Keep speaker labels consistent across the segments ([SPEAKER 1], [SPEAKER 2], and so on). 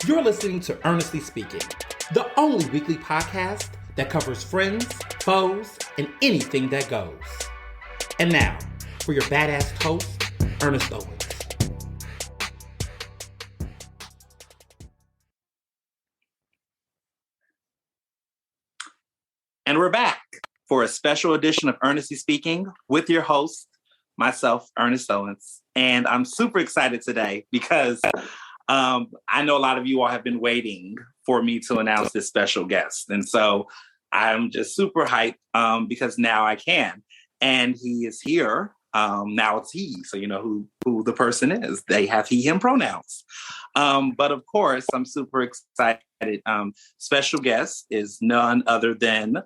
[SPEAKER 1] You're listening to Ernestly Speaking, the only weekly podcast that covers friends, foes, and anything that goes. And now, for your badass host, Ernest Owens.
[SPEAKER 2] And we're back for a special edition of Ernestly Speaking with your host, myself, Ernest Owens. And I'm super excited today because I know a lot of you all have been waiting for me to announce this special guest. And so I'm just super hyped because now I can. And he is here. Now it's he. So you know who the person is. They have he, him pronouns. But of course, I'm super excited. Special guest is none other than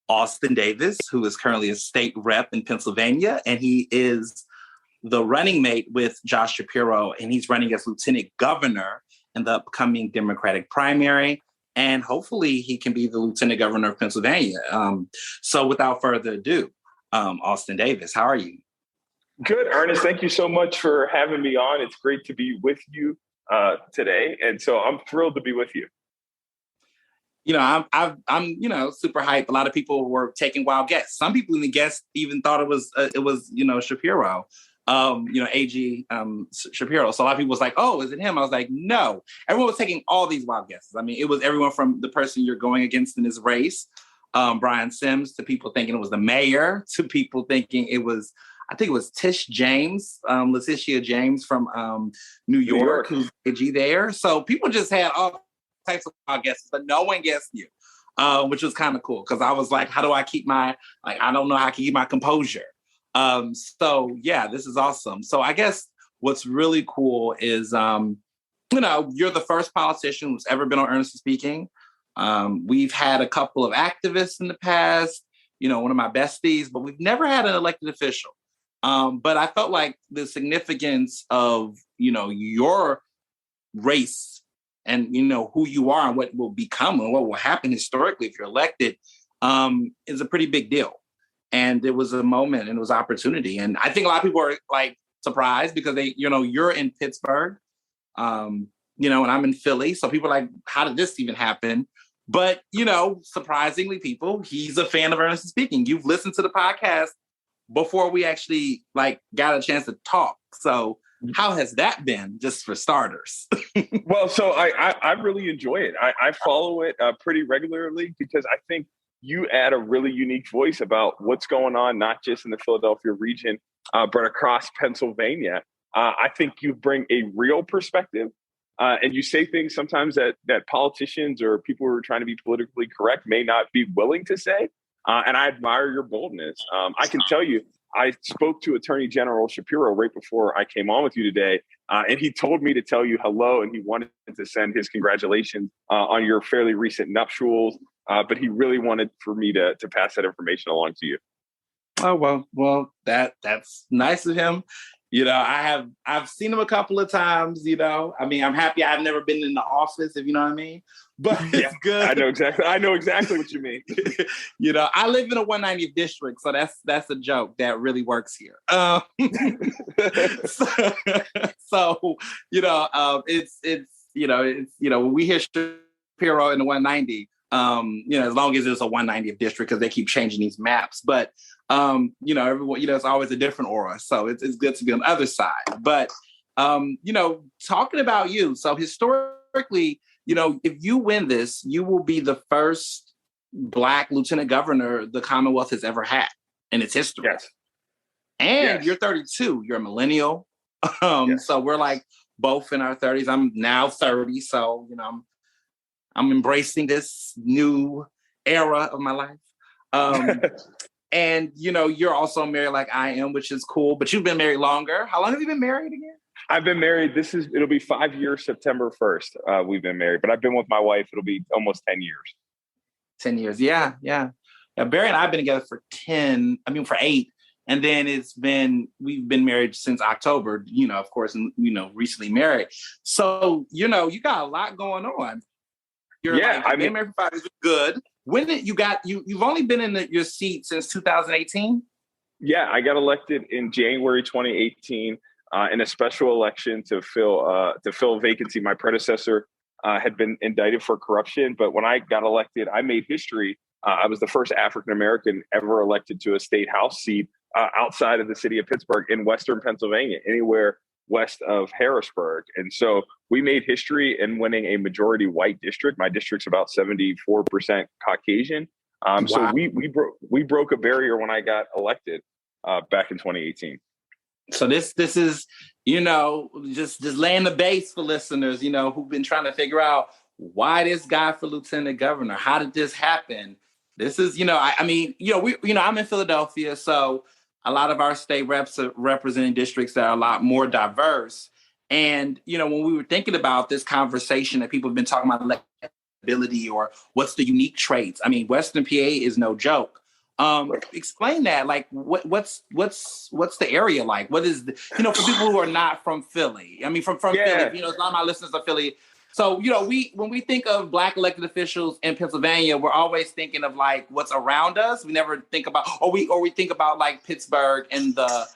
[SPEAKER 2] Austin Davis, who is currently a state rep in Pennsylvania. And he is the running mate with Josh Shapiro, and he's running as lieutenant governor in the upcoming Democratic primary. And hopefully he can be the lieutenant governor of Pennsylvania. So without further ado, Austin Davis, how are you?
[SPEAKER 3] Good, Ernest. Thank you so much for having me on. It's great to be with you today. And so I'm thrilled to be with you.
[SPEAKER 2] You know, I'm super hyped. A lot of people were taking wild guesses. Some people in the guests even thought it was Shapiro. AG Shapiro. So a lot of people was like, oh, is it him? I was like, no. Everyone was taking all these wild guesses. I mean, it was everyone from the person you're going against in this race, Brian Sims, to people thinking it was the mayor, to people thinking it was, I think it was Letitia James from New York, who's AG there. So people just had all types of wild guesses, but no one guessed you, which was kind of cool because I was like, how do I keep I don't know how I can keep my composure. So yeah, this is awesome. So I guess what's really cool is, you're the first politician who's ever been on Ernestly Speaking. We've had a couple of activists in the past, one of my besties, but we've never had an elected official. But I felt like the significance of, your race and, who you are and what will become and what will happen historically if you're elected, is a pretty big deal. And it was a moment and it was opportunity. And I think a lot of people are like surprised because you're in Pittsburgh, and I'm in Philly. So people are like, how did this even happen? But, surprisingly, he's a fan of Ernestly Speaking. You've listened to the podcast before we actually got a chance to talk. So how has that been, just for starters?
[SPEAKER 3] Well, so I really enjoy it. I follow it pretty regularly because I think you add a really unique voice about what's going on, not just in the Philadelphia region, but across Pennsylvania. I think you bring a real perspective and you say things sometimes that politicians or people who are trying to be politically correct may not be willing to say. And I admire your boldness. I can tell you, I spoke to Attorney General Shapiro right before I came on with you today, and he told me to tell you hello, and he wanted to send his congratulations on your fairly recent nuptials, but he really wanted for me to pass that information along to you.
[SPEAKER 2] Oh, well, that's nice of him. I've seen him a couple of times, I mean, I'm happy I've never been in the office, if you know what I mean, but yeah, it's good.
[SPEAKER 3] I know exactly what you mean.
[SPEAKER 2] I live in a 190th district, so that's a joke that really works here. When we hear Shapiro in the 190, as long as it's a 190th district, because they keep changing these maps, but everyone, it's always a different aura. So it's good to be on the other side. But, talking about you. So historically, if you win this, you will be the first Black lieutenant governor the Commonwealth has ever had in its history.
[SPEAKER 3] Yes.
[SPEAKER 2] And You're 32. You're a millennial.
[SPEAKER 3] Yes.
[SPEAKER 2] So we're both in our 30s. I'm now 30. So, I'm embracing this new era of my life. And, you're also married like I am, which is cool, but you've been married longer. How long have you been married again?
[SPEAKER 3] I've been married. It'll be 5 years, September 1st. We've been married, but I've been with my wife. It'll be almost 10 years.
[SPEAKER 2] 10 years. Yeah. Barry and I have been together for 8. And then we've been married since October, of course, and, recently married. So, you got a lot going on. You've been married for 5 years. Good. When did you've only been in your seat since 2018?
[SPEAKER 3] Yeah, I got elected in January 2018 in a special election to fill a vacancy. My predecessor had been indicted for corruption. But when I got elected, I made history. I was the first African-American ever elected to a state house seat outside of the city of Pittsburgh in Western Pennsylvania, anywhere west of Harrisburg. And so we made history in winning a majority white district. My district's about 74% Caucasian.
[SPEAKER 1] Wow.
[SPEAKER 3] So we broke a barrier when I got elected back in 2018.
[SPEAKER 2] So this is, just laying the base for listeners, who've been trying to figure out why this guy for lieutenant governor. How did this happen? This is, I'm in Philadelphia, so a lot of our state reps are representing districts that are a lot more diverse. And, when we were thinking about this conversation that people have been talking about electability or what's the unique traits, Western PA is no joke. Explain that. Like, what's the area like? What is for people who are not from Philly? From Philly. A lot of my listeners are Philly. So when we think of Black elected officials in Pennsylvania, we're always thinking of like what's around us. We never think about, or we think about like Pittsburgh in the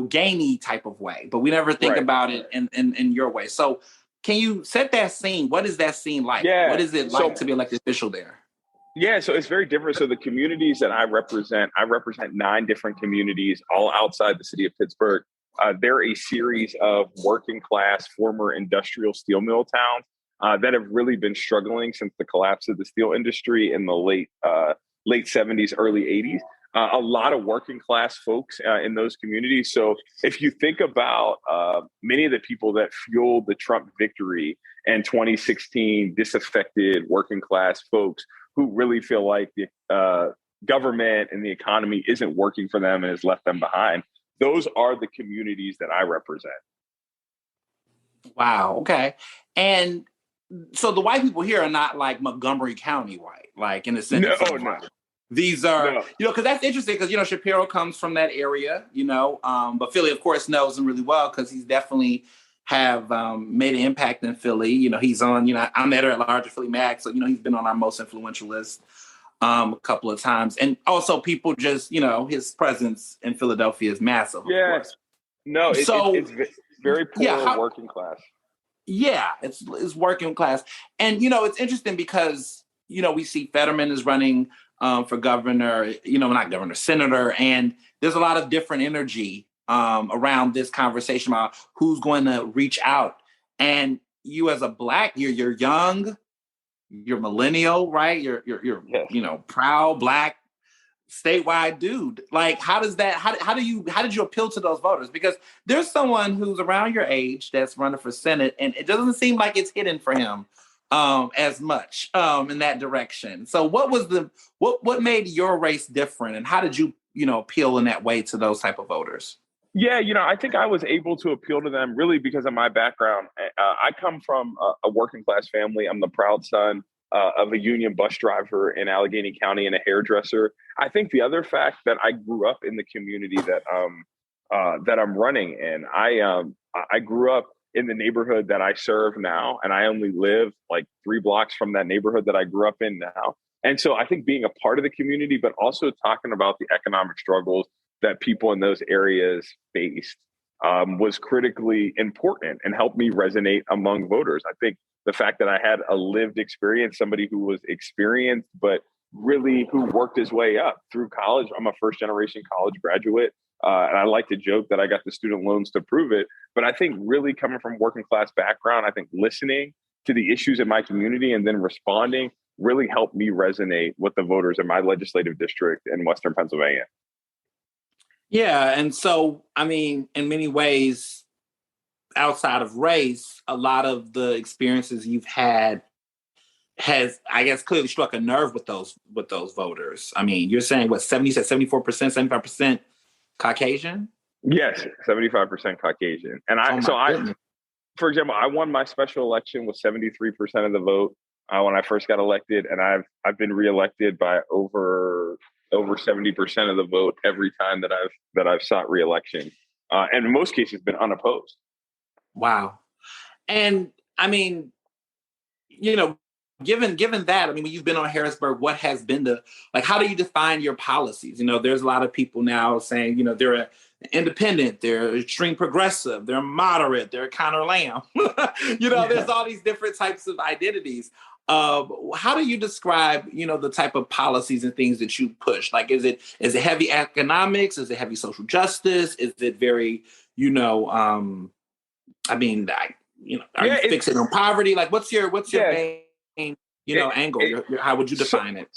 [SPEAKER 2] gamey type of way, but we never think about it in your way. So can you set that scene? What is that scene like?
[SPEAKER 3] Yeah.
[SPEAKER 2] What is it like to be elected official there?
[SPEAKER 3] Yeah, so it's very different. So the communities that I represent 9 different communities, all outside the city of Pittsburgh. They're a series of working class, former industrial steel mill towns that have really been struggling since the collapse of the steel industry in the late 70s, early 80s. A lot of working class folks in those communities. So if you think about many of the people that fueled the Trump victory in 2016, disaffected working class folks who really feel like the government and the economy isn't working for them and has left them behind. Those are the communities that I represent.
[SPEAKER 2] Wow. Okay. And so the white people here are not like Montgomery County white, like in the sense of these are, because that's interesting because, Shapiro comes from that area, but Philly, of course, knows him really well because he's definitely have made an impact in Philly. He's on, I'm editor at large of Philly Mag. So, he's been on our most influential list a couple of times. And also people just, his presence in Philadelphia is massive.
[SPEAKER 3] Yeah. No, it's very poor working class.
[SPEAKER 2] Yeah, it's working class. And, it's interesting because, we see Fetterman is running for governor, not governor, senator. And there's a lot of different energy around this conversation about who's going to reach out. And you as a Black, you're young, you're millennial, right? You're proud Black statewide dude. Like, how did you appeal to those voters? Because there's someone who's around your age that's running for Senate, and it doesn't seem like it's hidden for him as much in that direction. So what made your race different, and how did you appeal in that way to those type of voters?
[SPEAKER 3] Yeah, I think I was able to appeal to them really because of my background. I come from a working class family. I'm the proud son of a union bus driver in Allegheny County and a hairdresser. I think the other fact that I grew up in the community that I'm running in. I grew up in the neighborhood that I serve now, and I only live like 3 blocks from that neighborhood that I grew up in now. And so I think being a part of the community, but also talking about the economic struggles that people in those areas faced was critically important and helped me resonate among voters. I think the fact that I had a lived experience, somebody who was experienced, but really who worked his way up through college. I'm a first generation college graduate. And I like to joke that I got the student loans to prove it. But I think really coming from working class background, I think listening to the issues in my community and then responding really helped me resonate with the voters in my legislative district in Western Pennsylvania.
[SPEAKER 2] Yeah. And so, in many ways, outside of race, a lot of the experiences you've had has, I guess, clearly struck a nerve with those voters. You're saying what, 74%, 75% Caucasian?
[SPEAKER 3] Yes, 75% Caucasian. And for example, I won my special election with 73% of the vote when I first got elected, and I've been reelected by over 70% of the vote every time that I've sought reelection, and in most cases been unopposed.
[SPEAKER 2] Wow. And given that, I mean, when you've been on Harrisburg, what has been how do you define your policies? There's a lot of people now saying, they're independent, they're extreme progressive, they're moderate, they're counter lamb. There's all these different types of identities. How do you describe, the type of policies and things that you push? Like, is it heavy economics? Is it heavy social justice? Is it very, are you fixing on poverty? Like, what's your main, angle? How would you define it?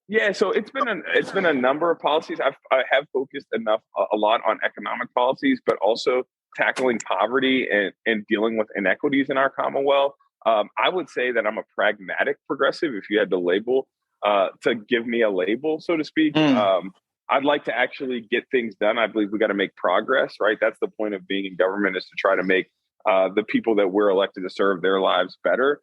[SPEAKER 3] Yeah, so it's been a number of policies. I have focused a lot on economic policies, but also tackling poverty and dealing with inequities in our Commonwealth. I would say that I'm a pragmatic progressive, if you had to give me a label, so to speak. I'd like to actually get things done. I believe we got to make progress, right? That's the point of being in government, is to try to make the people that we're elected to serve, their lives better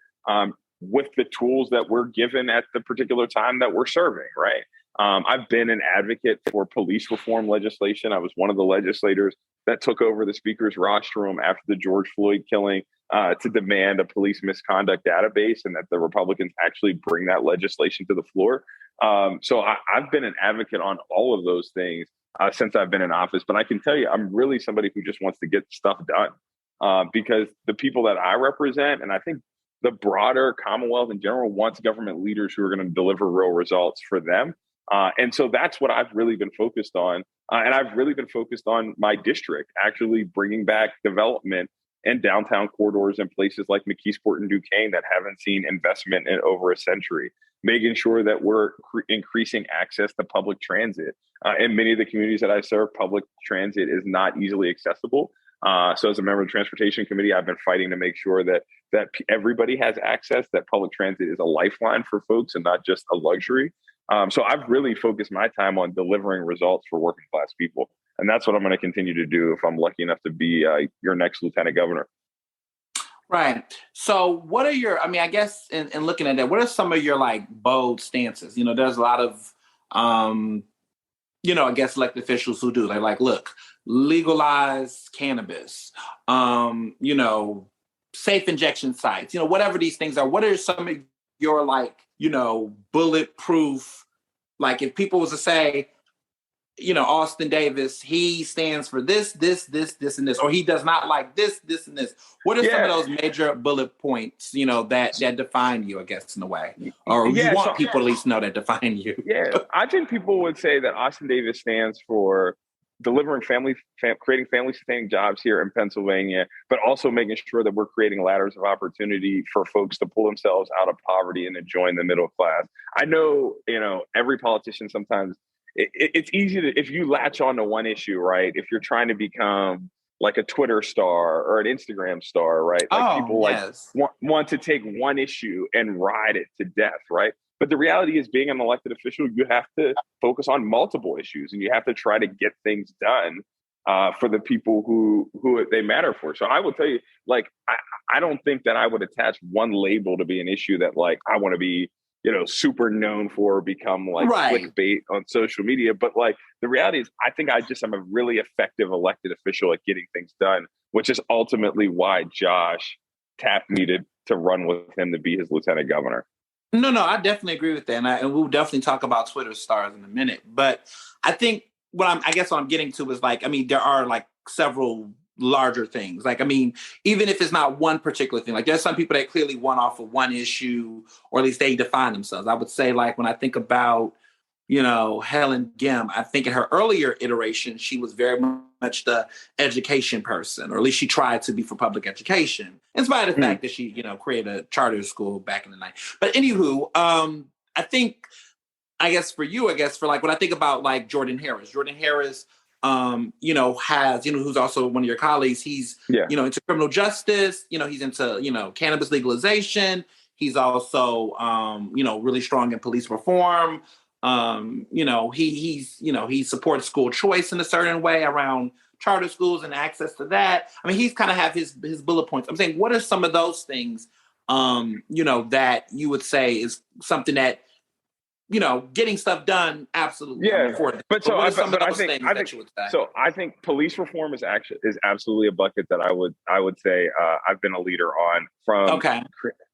[SPEAKER 3] with the tools that we're given at the particular time that we're serving, right? I've been an advocate for police reform legislation. I was one of the legislators that took over the speaker's rostrum after the George Floyd killing to demand a police misconduct database, and that the Republicans actually bring that legislation to the floor. So I've been an advocate on all of those things since I've been in office. But I can tell you, I'm really somebody who just wants to get stuff done because the people that I represent, and I think the broader Commonwealth in general, wants government leaders who are going to deliver real results for them. And so that's what I've really been focused on. And I've really been focused on my district, actually bringing back development and downtown corridors in places like McKeesport and Duquesne that haven't seen investment in over a century, making sure that we're increasing access to public transit. In many of the communities that I serve, public transit is not easily accessible. So as a member of the Transportation Committee, I've been fighting to make sure that everybody has access, that public transit is a lifeline for folks and not just a luxury. So I've really focused my time on delivering results for working class people. And that's what I'm going to continue to do if I'm lucky enough to be your next lieutenant governor.
[SPEAKER 2] Right. So what are I guess in looking at that, what are some of your bold stances? There's a lot of, I guess elected officials who do. They're look, legalize cannabis, safe injection sites, whatever these things are. What are some of your bulletproof, if people was to say, Austin Davis, he stands for this, and this, or he does not like this, and this. What are some of those major bullet points, that define you, I guess, in a way? Or you want people to at least know that define you?
[SPEAKER 3] Yeah, I think people would say that Austin Davis stands for delivering creating family-sustaining jobs here in Pennsylvania, but also making sure that we're creating ladders of opportunity for folks to pull themselves out of poverty and to join the middle class. I know, every politician sometimes, it's easy to, if you latch on to one issue, right? If you're trying to become like a Twitter star or an Instagram star, right? People want to take one issue and ride it to death, right? But the reality is, being an elected official, you have to focus on multiple issues, and you have to try to get things done for the people who they matter for. So I will tell you, I don't think that I would attach one label to be an issue that I want to be, super known for, or become clickbait on social media. But the reality is, I think I'm a really effective elected official at getting things done, which is ultimately why Josh tapped me to run with him to be his lieutenant governor.
[SPEAKER 2] No, I definitely agree with that. And we'll definitely talk about Twitter stars in a minute. But I think what I'm getting to is there are several larger things. Even if it's not one particular thing, there's some people that clearly won off of one issue, or at least they define themselves. I would say when I think about, Helen Gim, I think in her earlier iteration, she was very much the education person, or at least she tried to be for public education, in spite of the fact that she, created a charter school back in the night. But anywho, I think, for when I think about Jordan Harris, has, who's also one of your colleagues, he's, into criminal justice, he's into, cannabis legalization. He's also, really strong in police reform. He supports school choice in a certain way around charter schools and access to that. He's kind of have his bullet points. I'm saying, what are some of those things, that you would say is something that, getting stuff done, absolutely.
[SPEAKER 3] Yeah,
[SPEAKER 2] but I
[SPEAKER 3] think police reform is absolutely a bucket that I would say I've been a leader on, from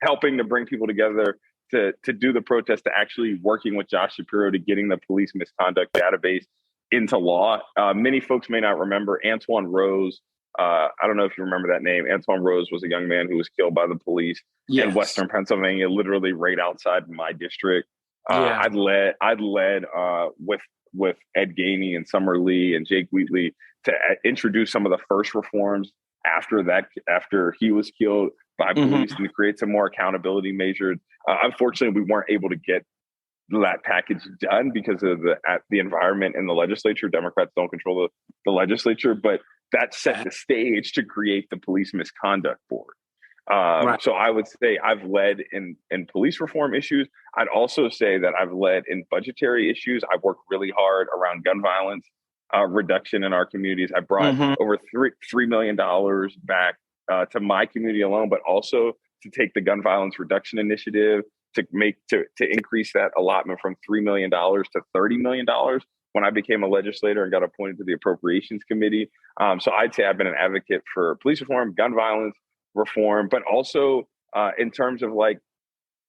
[SPEAKER 3] helping to bring people together to do the protest to actually working with Josh Shapiro to getting the police misconduct database into law. Many folks may not remember Antoine Rose. I don't know if you remember that name. Antoine Rose was a young man who was killed by the police in Western Pennsylvania, literally right outside my district. I'd led with Ed Gainey and Summer Lee and Jake Wheatley to introduce some of the first reforms after he was killed by police and to create some more accountability measures. Unfortunately, we weren't able to get that package done because of the environment in the legislature. Democrats don't control the legislature, but that set the stage to create the police misconduct board. So I would say I've led in police reform issues. I'd also say that I've led in budgetary issues. I've worked really hard around gun violence reduction in our communities. I brought over $3 million back to my community alone, but also to take the gun violence reduction initiative to increase that allotment from $3 million to $30 million when I became a legislator and got appointed to the Appropriations Committee. So I'd say I've been an advocate for police reform, gun violence reform, but also in terms of like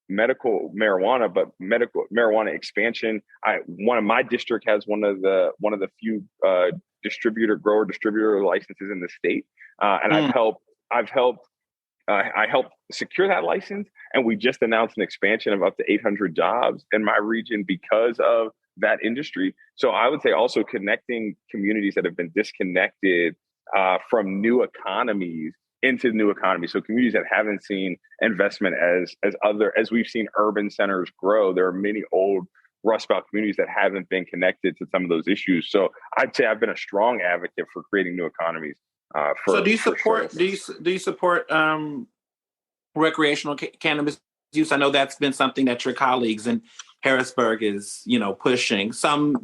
[SPEAKER 3] medical marijuana, but medical marijuana expansion. One of my district has one of the few grower distributor licenses in the state, and I helped secure that license, and we just announced an expansion of up to 800 jobs in my region because of that industry. So I would say also connecting communities that have been disconnected from new economies into new economies. So communities that haven't seen investment as we've seen urban centers grow, there are many old Rust Belt communities that haven't been connected to some of those issues. So I'd say I've been a strong advocate for creating new economies.
[SPEAKER 2] So do you support recreational cannabis use? I know that's been something that your colleagues in Harrisburg is, pushing. Some,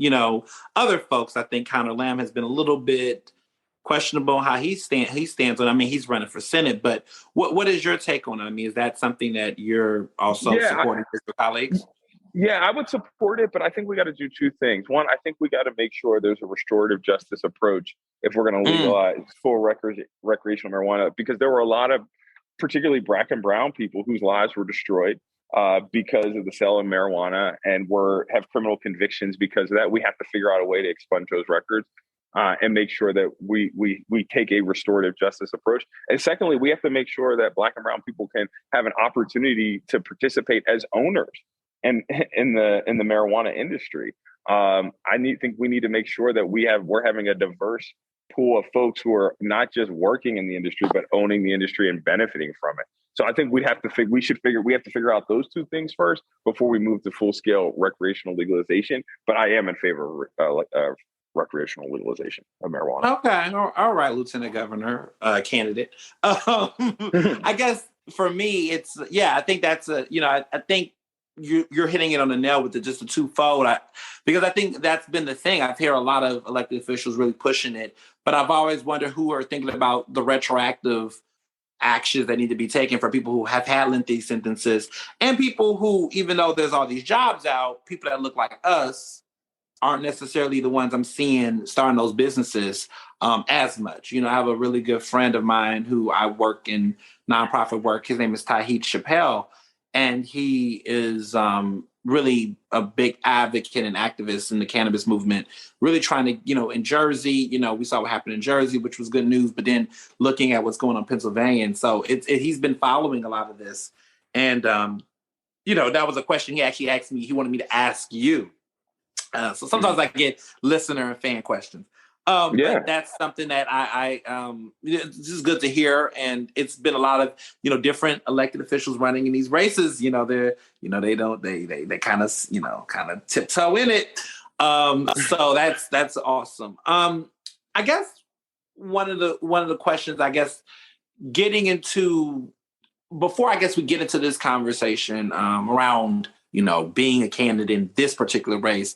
[SPEAKER 2] other folks, I think Connor Lamb has been a little bit questionable how he stands on. I mean, he's running for Senate, but what is your take on it? I mean, is that something that you're also supporting with your colleagues?
[SPEAKER 3] Yeah, I would support it, but I think we got to do two things. One, I think we got to make sure there's a restorative justice approach if we're going to legalize full recreational marijuana, because there were a lot of particularly Black and brown people whose lives were destroyed because of the sale of marijuana and have criminal convictions because of that. We have to figure out a way to expunge those records and make sure that we take a restorative justice approach. And secondly, we have to make sure that Black and brown people can have an opportunity to participate as owners and in the marijuana industry. Think we need to make sure that we're having a diverse pool of folks who are not just working in the industry, but owning the industry and benefiting from it. So I think we have to figure out those two things first before we move to full scale recreational legalization. But I am in favor of recreational legalization of marijuana.
[SPEAKER 2] Okay. All right, Lieutenant Governor candidate. I guess for me, I think that's I think you're hitting it on the nail with just the twofold. Because I think that's been the thing. I've heard a lot of elected officials really pushing it, but I've always wondered who are thinking about the retroactive actions that need to be taken for people who have had lengthy sentences and people who, even though there's all these jobs out, people that look like us aren't necessarily the ones I'm seeing starting those businesses as much. I have a really good friend of mine who I work in nonprofit work. His name is Josh Shapiro, and he is really a big advocate and activist in the cannabis movement, really trying to, in Jersey, we saw what happened in Jersey, which was good news, but then looking at what's going on in Pennsylvania. And so he's been following a lot of this. And, that was a question he actually asked me. He wanted me to ask you. So sometimes I get listener and fan questions. But that's something that this is good to hear. And it's been a lot of, different elected officials running in these races. They kind of tiptoe in it. So that's awesome. I guess one of the questions, getting into, before we get into this conversation around, being a candidate in this particular race,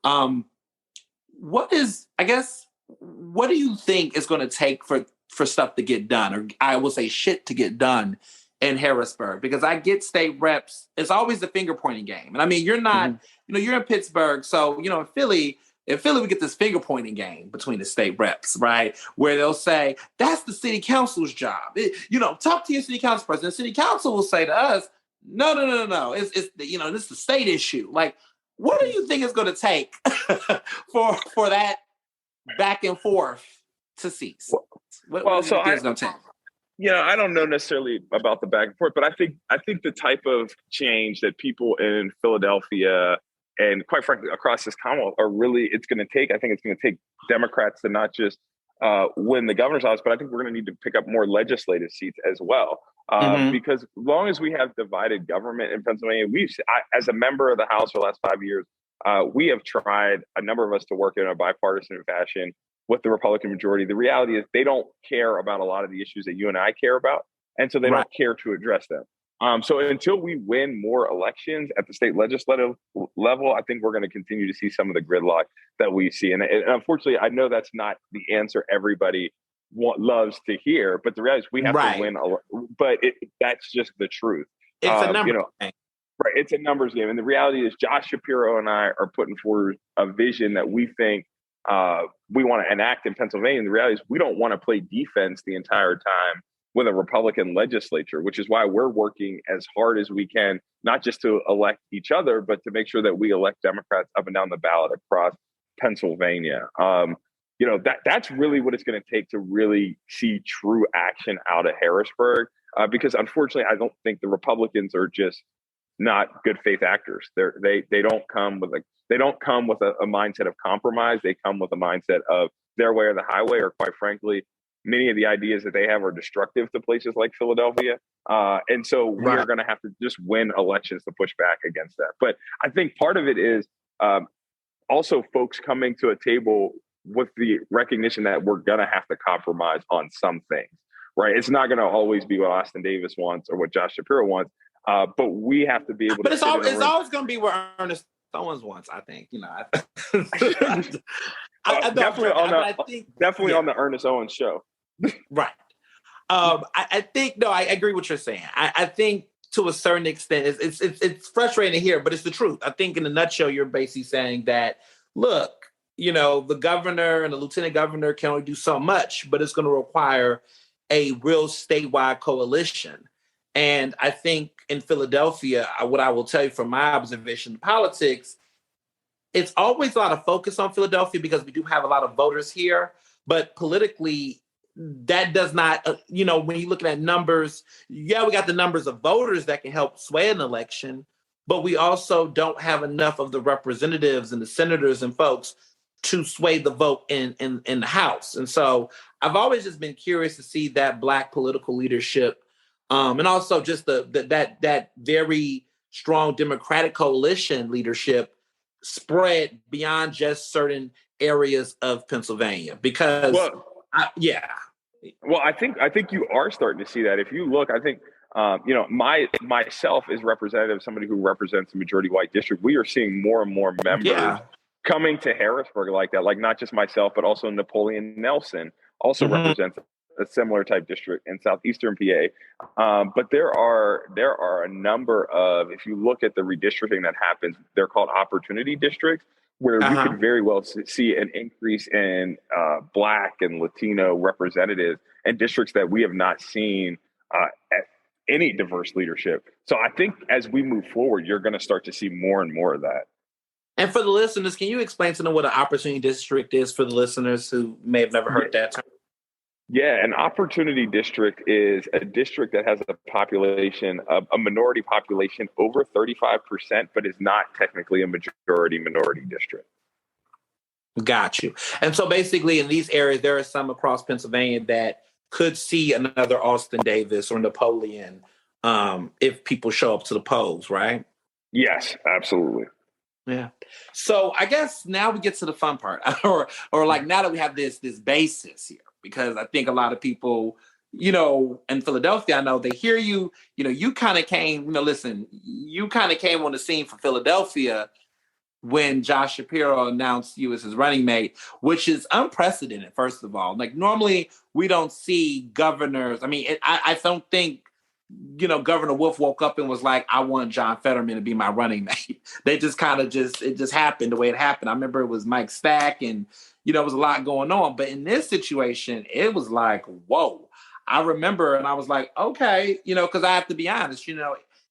[SPEAKER 2] what do you think is going to take for stuff to get done, or I will say shit to get done in Harrisburg? Because I get state reps, it's always the finger pointing game. And I mean, you're not, you're in Pittsburgh. So, in Philly, we get this finger pointing game between the state reps, right? Where they'll say, that's the city council's job. Talk to your city council president. The city council will say to us, No. It's this is the state issue. Like, what do you think it's going to take for that back and forth to cease? What do you think it's going to take?
[SPEAKER 3] I don't know necessarily about the back and forth, but I think the type of change that people in Philadelphia and quite frankly across this Commonwealth I think it's going to take Democrats to not just win the governor's office, but I think we're going to need to pick up more legislative seats as well. Because as long as we have divided government in Pennsylvania, as a member of the House for the last 5 years, we have tried, a number of us, to work in a bipartisan fashion with the Republican majority. The reality is they don't care about a lot of the issues that you and I care about. And so they don't care to address them. So until we win more elections at the state legislative level, I think we're going to continue to see some of the gridlock that we see. And unfortunately, I know that's not the answer everybody loves to hear, but the reality is we have to win. But that's just the truth.
[SPEAKER 2] It's a number thing.
[SPEAKER 3] Right. It's a numbers game. And the reality is Josh Shapiro and I are putting forward a vision that we think we want to enact in Pennsylvania. And the reality is we don't want to play defense the entire time with a Republican legislature, which is why we're working as hard as we can, not just to elect each other, but to make sure that we elect Democrats up and down the ballot across Pennsylvania. That's really what it's going to take to really see true action out of Harrisburg, because unfortunately, I don't think the Republicans are just not good faith actors. They don't come with a mindset of compromise. They come with a mindset of their way or the highway, or quite frankly, many of the ideas that they have are destructive to places like Philadelphia. And so we are going to have to just win elections to push back against that. But I think part of it is also folks coming to a table with the recognition that we're going to have to compromise on some things, right? It's not going to always be what Austin Davis wants or what Josh Shapiro wants, but we have to be able to.
[SPEAKER 2] But it's always going to be what Ernest Owens wants, I think.
[SPEAKER 3] Definitely on the Ernest Owens show.
[SPEAKER 2] Right. I think, I agree with what you're saying. I think to a certain extent, it's frustrating to hear, but it's the truth. I think in a nutshell, you're basically saying that, look, the governor and the lieutenant governor can only do so much, but it's going to require a real statewide coalition. And I think in Philadelphia, what I will tell you from my observation of politics, it's always a lot of focus on Philadelphia because we do have a lot of voters here, but politically, that does not, when you're looking at numbers, we got the numbers of voters that can help sway an election, but we also don't have enough of the representatives and the senators and folks to sway the vote in the House. And so I've always just been curious to see that Black political leadership, and also just that very strong Democratic coalition leadership spread beyond just certain areas of Pennsylvania. Because,
[SPEAKER 3] Well, I think you are starting to see that. If you look, I think, myself as representative, somebody who represents a majority white district, we are seeing more and more members coming to Harrisburg like that. Like not just myself, but also Napoleon Nelson also represents a similar type district in southeastern PA. But there are a number of, if you look at the redistricting that happens, they're called opportunity districts, where you could very well see an increase in Black and Latino representatives and districts that we have not seen at any diverse leadership. So I think as we move forward, you're going to start to see more and more of that.
[SPEAKER 2] And for the listeners, can you explain to them what an opportunity district is for the listeners who may have never heard that term?
[SPEAKER 3] Yeah, an opportunity district is a district that has a population, a minority population over 35%, but is not technically a majority minority district.
[SPEAKER 2] Got you. And so basically in these areas, there are some across Pennsylvania that could see another Austin Davis or Napoleon if people show up to the polls, right?
[SPEAKER 3] Yes, absolutely.
[SPEAKER 2] Yeah. So I guess now we get to the fun part, or like now that we have this basis here. Because I think a lot of people, in Philadelphia, I know they hear you, you kind of came, you kind of came on the scene for Philadelphia when Josh Shapiro announced you as his running mate, which is unprecedented, first of all. Like normally we don't see governors. I mean, I don't think, Governor Wolf woke up and was like, I want John Fetterman to be my running mate. They just kind of it just happened the way it happened. I remember it was Mike Stack and, it was a lot going on. But in this situation, it was like, whoa. I remember and I was like, okay, because I have to be honest,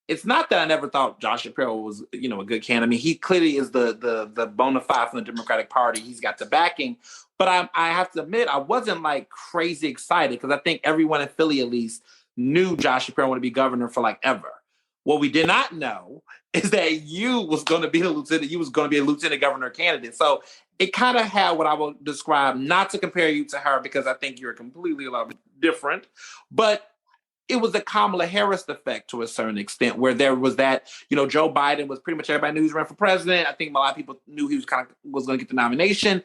[SPEAKER 2] it's not that I never thought Josh Shapiro was, you know, a good candidate. I mean, he clearly is the bona fide from the Democratic Party. He's got the backing. But I have to admit, I wasn't like crazy excited because I think everyone in Philly at least knew Josh Shapiro wanted to be governor for like ever. What we did not know is that you was going to be the lieutenant. You was going to be a lieutenant governor candidate. So it kind of had what I would describe, not to compare you to her because I think you're completely a lot different, but it was the Kamala Harris effect to a certain extent, where there was that, you know, Joe Biden was pretty much everybody knew he was running for president. I think a lot of people knew he was was going to get the nomination,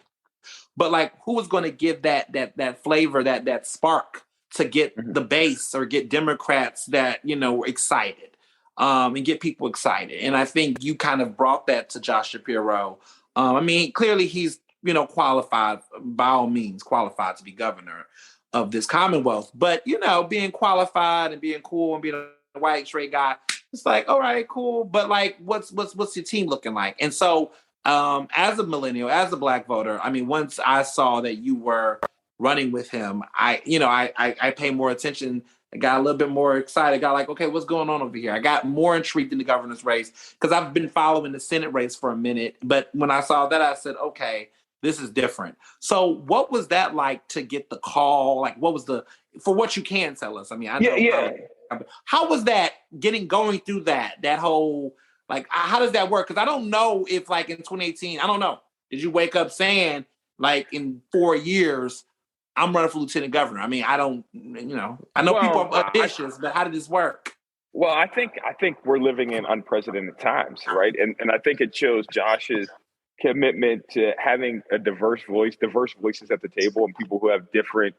[SPEAKER 2] but like, who was going to give that flavor, that spark to get the base or get Democrats that, you know, were excited, and get people excited. And I think you kind of brought that to Josh Shapiro. I mean, clearly he's, you know, qualified, by all means, qualified to be governor of this Commonwealth. But, you know, being qualified and being cool and being a white straight guy, it's like, all right, cool. But like, what's your team looking like? And so as a millennial, as a Black voter, I mean, once I saw that you were running with him, I pay more attention. I got a little bit more excited. Got like, okay, what's going on over here? I got more intrigued in the governor's race because I've been following the Senate race for a minute. But when I saw that, I said, okay, this is different. So what was that like to get the call? Like, what was for what you can tell us? I mean, I know.
[SPEAKER 3] Yeah.
[SPEAKER 2] How was that going through that whole, like, how does that work? Because I don't know if like in 2018, I don't know. Did you wake up saying like in 4 years, I'm running for lieutenant governor? I mean, I don't, you know, I know people are ambitious, but how did this work?
[SPEAKER 3] Well, I think we're living in unprecedented times, right? And I think it shows Josh's commitment to having a diverse voices at the table, and people who have different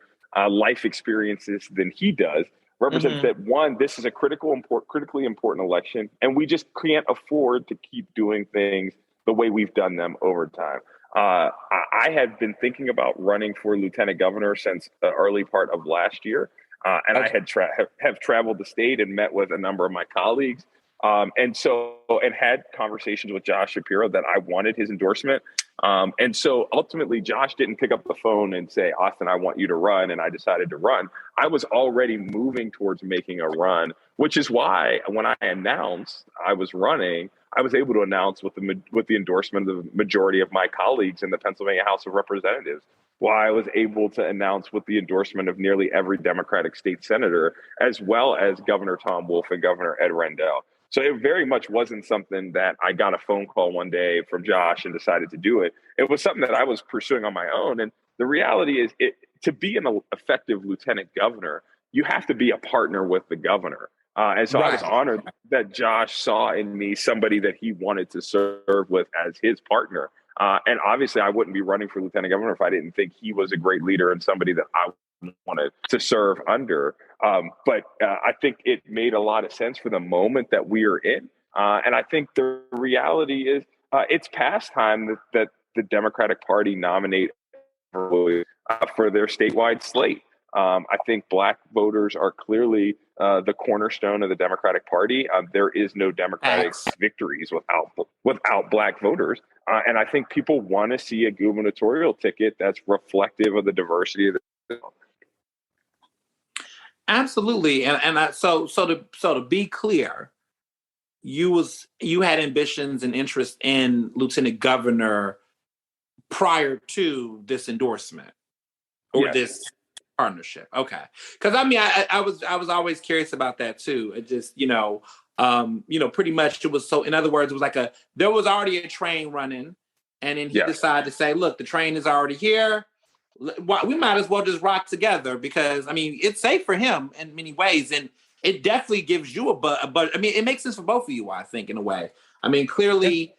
[SPEAKER 3] life experiences than he does. Represents that, one, this is a critically important election, and we just can't afford to keep doing things the way we've done them over time. I had been thinking about running for lieutenant governor since the early part of last year, and I had have traveled the state and met with a number of my colleagues, and had conversations with Josh Shapiro that I wanted his endorsement. And so ultimately, Josh didn't pick up the phone and say, Austin, I want you to run. And I decided to run. I was already moving towards making a run, which is why when I announced I was running, I was able to announce with the endorsement of the majority of my colleagues in the Pennsylvania House of Representatives. Why I was able to announce with the endorsement of nearly every Democratic state senator, as well as Governor Tom Wolf and Governor Ed Rendell. So it very much wasn't something that I got a phone call one day from Josh and decided to do it. It was something that I was pursuing on my own. And the reality is, to be an effective lieutenant governor, you have to be a partner with the governor. And so I was honored that Josh saw in me somebody that he wanted to serve with as his partner. And obviously, I wouldn't be running for lieutenant governor if I didn't think he was a great leader and somebody that I wanted to serve under. But I think it made a lot of sense for the moment that we are in. And I think the reality is it's past time that the Democratic Party nominate for their statewide slate. I think Black voters are clearly the cornerstone of the Democratic Party. There is no Democratic victories without Black voters. And I think people want to see a gubernatorial ticket that's reflective of the diversity of the.
[SPEAKER 2] Absolutely. So to be clear, you had ambitions and interest in lieutenant governor prior to this endorsement or this partnership. Okay. Because I mean, I was always curious about that too. It just, pretty much it was so, in other words, it was like there was already a train running, and then he decided to say, look, the train is already here. We might as well just rock together, because I mean, it's safe for him in many ways, and it definitely gives you but I mean, it makes sense for both of you, I think, in a way. I mean, clearly,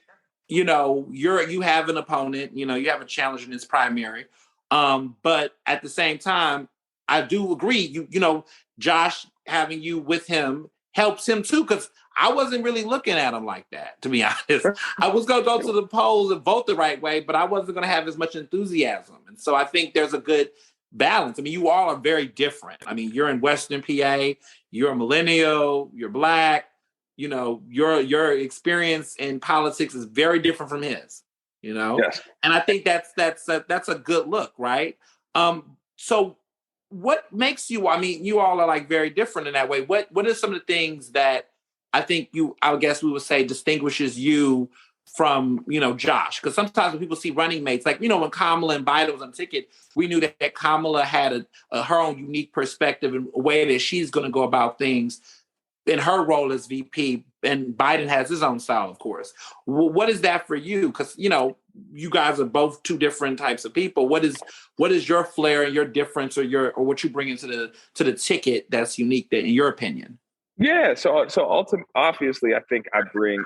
[SPEAKER 2] you have an opponent, you have a challenger in this primary, but at the same time, I do agree. Josh having you with him helps him too, because I wasn't really looking at him like that, to be honest. I was going to go to the polls and vote the right way, but I wasn't going to have as much enthusiasm. And so I think there's a good balance. I mean, you all are very different. I mean, you're in Western PA, you're a millennial, you're Black, your experience in politics is very different from his,
[SPEAKER 3] Yes.
[SPEAKER 2] And I think that's a good look, right? So what makes you, I mean, you all are like very different in that way. What are some of the things that I think I guess we would say distinguishes you from, Josh. Because sometimes when people see running mates, like, when Kamala and Biden was on the ticket, we knew that Kamala had her own unique perspective and a way that she's going to go about things in her role as VP. And Biden has his own style, of course. What is that for you? Because, you guys are both two different types of people. What is your flair and your difference or what you bring into the ticket that's unique in your opinion?
[SPEAKER 3] Yeah, so obviously, I think I bring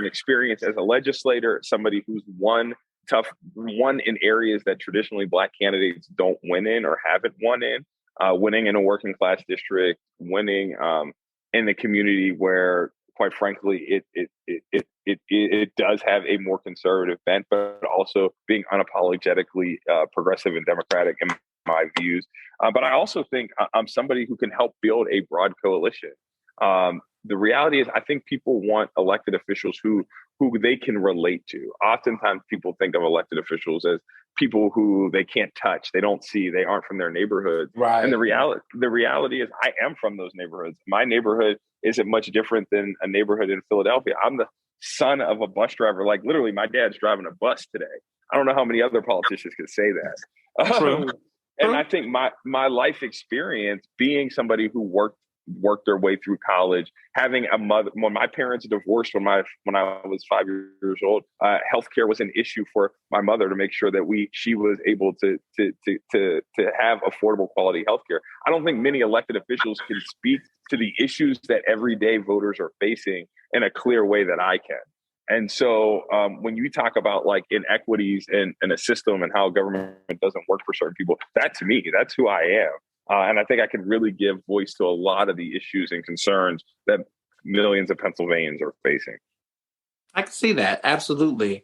[SPEAKER 3] experience as a legislator, somebody who's won in areas that traditionally Black candidates don't win in or haven't won in, winning in a working class district, winning in the community where, quite frankly, it does have a more conservative bent, but also being unapologetically progressive and democratic in my views. But I also think I'm somebody who can help build a broad coalition. The reality is, I think people want elected officials who they can relate to. Oftentimes, people think of elected officials as people who they can't touch, they don't see, they aren't from their neighborhood.
[SPEAKER 2] Right.
[SPEAKER 3] And the reality is, I am from those neighborhoods. My neighborhood isn't much different than a neighborhood in Philadelphia. I'm the son of a bus driver. Like, literally, my dad's driving a bus today. I don't know how many other politicians could say that.
[SPEAKER 2] True.
[SPEAKER 3] And I think my life experience, being somebody who worked their way through college, having a mother, when my parents divorced when I was 5 years old, healthcare was an issue for my mother to make sure that she was able to have affordable quality healthcare. I don't think many elected officials can speak to the issues that everyday voters are facing in a clear way that I can. And so when you talk about like inequities in a system and how government doesn't work for certain people, that's me. That's who I am. And I think I can really give voice to a lot of the issues and concerns that millions of Pennsylvanians are facing.
[SPEAKER 2] I can see that. Absolutely.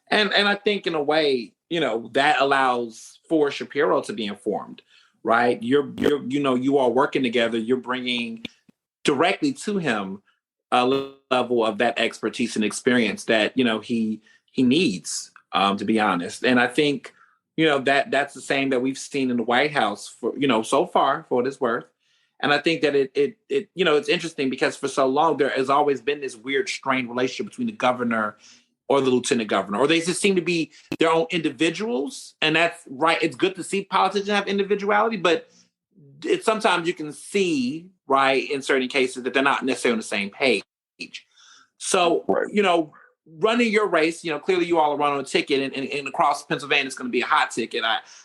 [SPEAKER 2] And I think in a way, that allows for Shapiro to be informed, right? You are working together. You're bringing directly to him a level of that expertise and experience that, he needs, to be honest. And I think, that's the same that we've seen in the White House for, so far, for what it's worth. And I think that it's interesting because for so long, there has always been this weird strained relationship between the governor or the lieutenant governor, or they just seem to be their own individuals. And that's right. It's good to see politicians have individuality, but sometimes you can see, right, in certain cases that they're not necessarily on the same page. So, right. Running your race, clearly you all are running on a ticket and across Pennsylvania, it's going to be a hot ticket.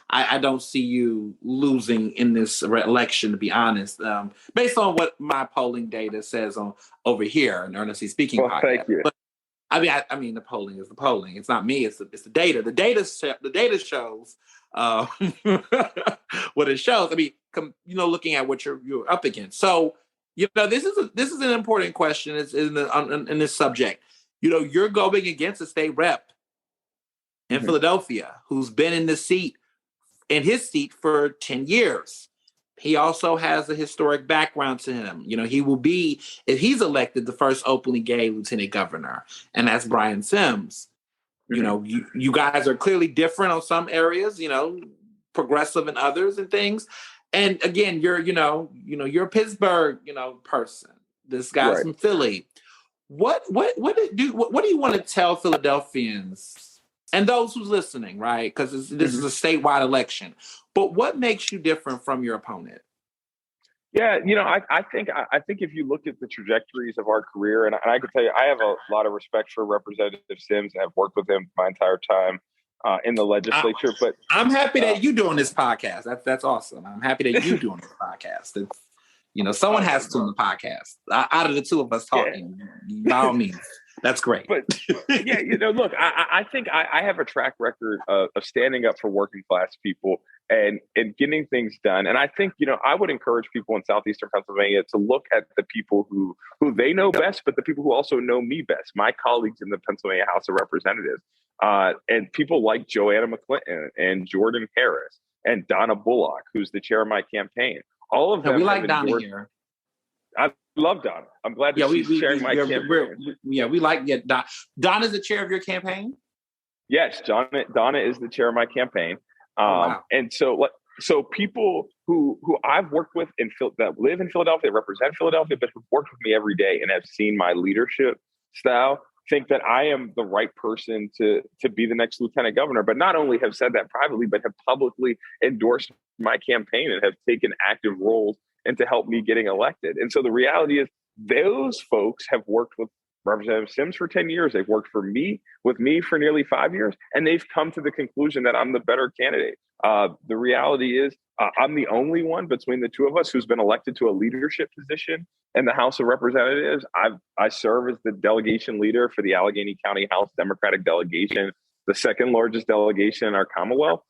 [SPEAKER 2] I don't see you losing in this election, to be honest, based on what my polling data says over here in Ernestly Speaking podcast.
[SPEAKER 3] Thank you.
[SPEAKER 2] But, I mean, the polling is the polling. It's not me. It's the data. The data shows what it shows. I mean, looking at what you're up against. So, this is an important question. It's in this subject. You're going against a state rep in Philadelphia who's been in his seat for 10 years. He also has a historic background to him. He will be, if he's elected, the first openly gay lieutenant governor, and that's Brian Sims. You guys are clearly different on some areas, progressive in others and things. And again, you're a Pittsburgh, person. This guy's from Philly. What do you want to tell Philadelphians and those who's listening, right? Because this is a statewide election. But what makes you different from your opponent?
[SPEAKER 3] Yeah, I think if you look at the trajectories of our career, and I can tell you, I have a lot of respect for Representative Sims. I've worked with him my entire time in the legislature. But
[SPEAKER 2] I'm happy that you're doing this podcast. That's awesome. I'm happy that you're doing this podcast. It's, someone has to on the podcast. Out of the two of us talking, by all means, that's great.
[SPEAKER 3] But yeah, look, I think I have a track record of standing up for working class people and getting things done. And I think, I would encourage people in southeastern Pennsylvania to look at the people who they know best, but the people who also know me best, my colleagues in the Pennsylvania House of Representatives, and people like Joanna McClinton and Jordan Harris and Donna Bullock, who's the chair of my campaign. All of them.
[SPEAKER 2] We like Donna here.
[SPEAKER 3] I love Donna. I'm glad that she's sharing my campaign.
[SPEAKER 2] We like Donna. Donna's the chair of your campaign?
[SPEAKER 3] Yes, Donna is the chair of my campaign.
[SPEAKER 2] Wow.
[SPEAKER 3] And so people who I've worked with that live in Philadelphia, represent Philadelphia, but who've worked with me every day and have seen my leadership style, think that I am the right person to be the next lieutenant governor. But not only have said that privately, but have publicly endorsed my campaign and have taken active roles into help me getting elected. And so the reality is those folks have worked with Representative Sims for 10 years. They've worked with me for nearly 5 years, and they've come to the conclusion that I'm the better candidate. The reality is I'm the only one between the two of us who's been elected to a leadership position in the House of Representatives. I serve as the delegation leader for the Allegheny County House Democratic delegation, the second largest delegation in our Commonwealth.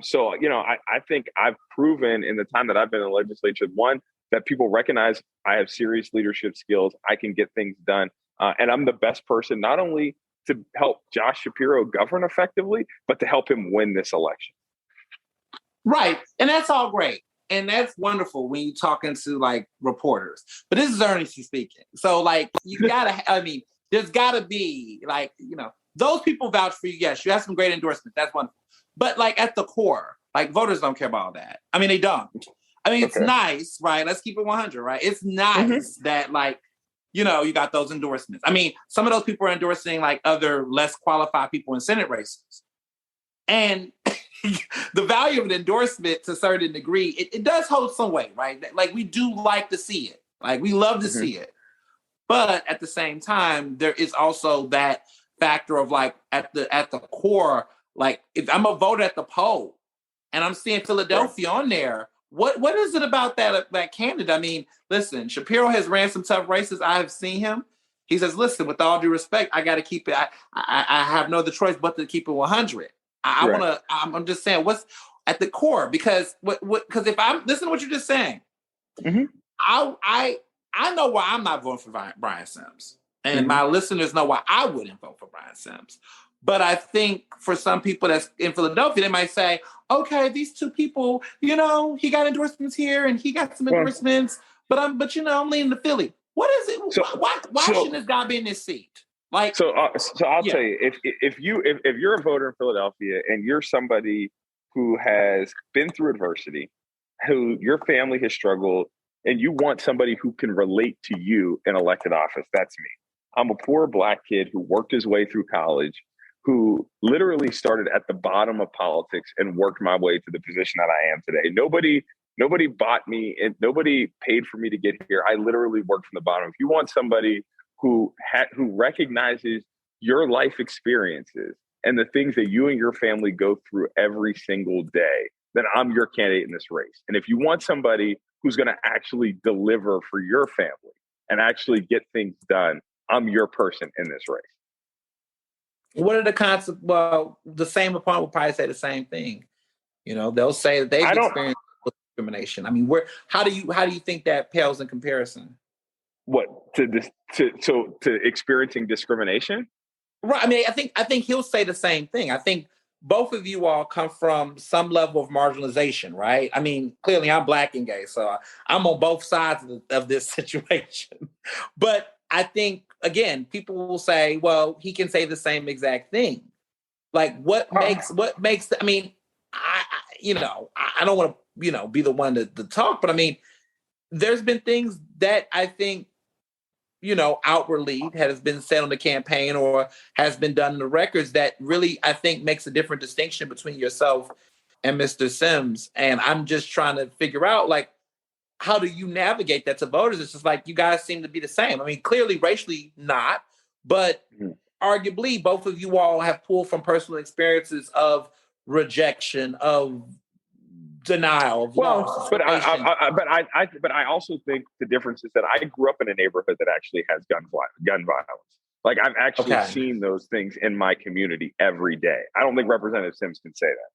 [SPEAKER 3] So, I think I've proven in the time that I've been in the legislature, one, that people recognize I have serious leadership skills. I can get things done. And I'm the best person not only to help Josh Shapiro govern effectively, but to help him win this election.
[SPEAKER 2] Right. And that's all great. And that's wonderful when you're talking to like reporters. But this is Ernestly speaking. So like there's gotta be like, those people vouch for you. Yes, you have some great endorsements. That's wonderful. But like at the core, like voters don't care about all that. I mean, they don't. I mean, it's nice, right? Let's keep it 100, right? It's nice that like, you got those endorsements. I mean, some of those people are endorsing like other less qualified people in Senate races. And the value of an endorsement to a certain degree, it does hold some weight, right? Like we do like to see it. Like we love to see it. But at the same time, there is also that factor of like at the core, like if I'm a voter at the poll and I'm seeing Philadelphia on there, what is it about that candidate? I mean, listen, Shapiro has ran some tough races. I have seen him. He says, listen, with all due respect, I got to keep it. I have no other choice but to keep it 100. I'm just saying what's at the core, because because if I'm listening to what you're just saying, I know why I'm not voting for Brian Sims, and my listeners know why I wouldn't vote for Brian Sims. But I think for some people that's in Philadelphia, they might say, okay, these two people, he got endorsements here and he got some endorsements, but I'm leaning to Philly. What is it? Why shouldn't this guy be in this seat? Like,
[SPEAKER 3] so I'll tell you, if you're a voter in Philadelphia and you're somebody who has been through adversity, who your family has struggled, and you want somebody who can relate to you in elected office, that's me. I'm a poor Black kid who worked his way through college, who literally started at the bottom of politics and worked my way to the position that I am today. Nobody bought me and nobody paid for me to get here. I literally worked from the bottom. If you want somebody who recognizes your life experiences and the things that you and your family go through every single day, then I'm your candidate in this race. And if you want somebody who's going to actually deliver for your family and actually get things done, I'm your person in this race.
[SPEAKER 2] What are the concepts? Well, the same opponent will probably say the same thing. They'll say that they've experienced discrimination. I mean, how do you think that pales in comparison?
[SPEAKER 3] What to experiencing discrimination?
[SPEAKER 2] Right. I mean, I think he'll say the same thing. I think both of you all come from some level of marginalization, right? I mean, clearly I'm Black and gay, so I'm on both sides of this situation. But I think, again, people will say, well, he can say the same exact thing. Like what makes, I mean, I don't want to, be the one to talk, but I mean, there's been things that I think, outwardly has been said on the campaign or has been done in the records that really, I think, makes a different distinction between yourself and Mr. Sims. And I'm just trying to figure out, like, how do you navigate that to voters? It's just like you guys seem to be the same. I mean, clearly racially not, but arguably both of you all have pulled from personal experiences of rejection, of denial, of loss.
[SPEAKER 3] But I also think the difference is that I grew up in a neighborhood that actually has gun violence. Like I've actually seen those things in my community every day. I don't think Representative Sims can say that.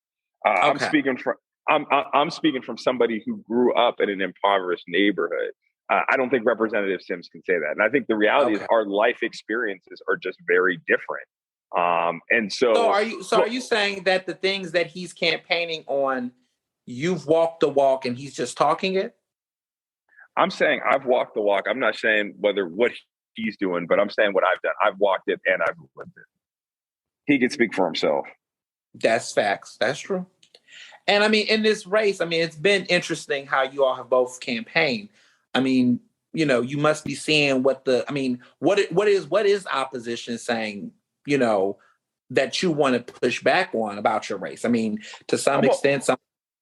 [SPEAKER 3] I'm speaking from somebody who grew up in an impoverished neighborhood. I don't think Representative Sims can say that. And I think the reality is our life experiences are just very different. So
[SPEAKER 2] are you saying that the things that he's campaigning on, you've walked the walk and he's just talking it?
[SPEAKER 3] I'm saying I've walked the walk. I'm not saying what he's doing, but I'm saying what I've done. I've walked it and I've lived it. He can speak for himself.
[SPEAKER 2] That's facts. That's true. And I mean, in this race, I mean, it's been interesting how you all have both campaigned. I mean, you must be seeing what is opposition saying, that you want to push back on about your race. I mean, to some extent,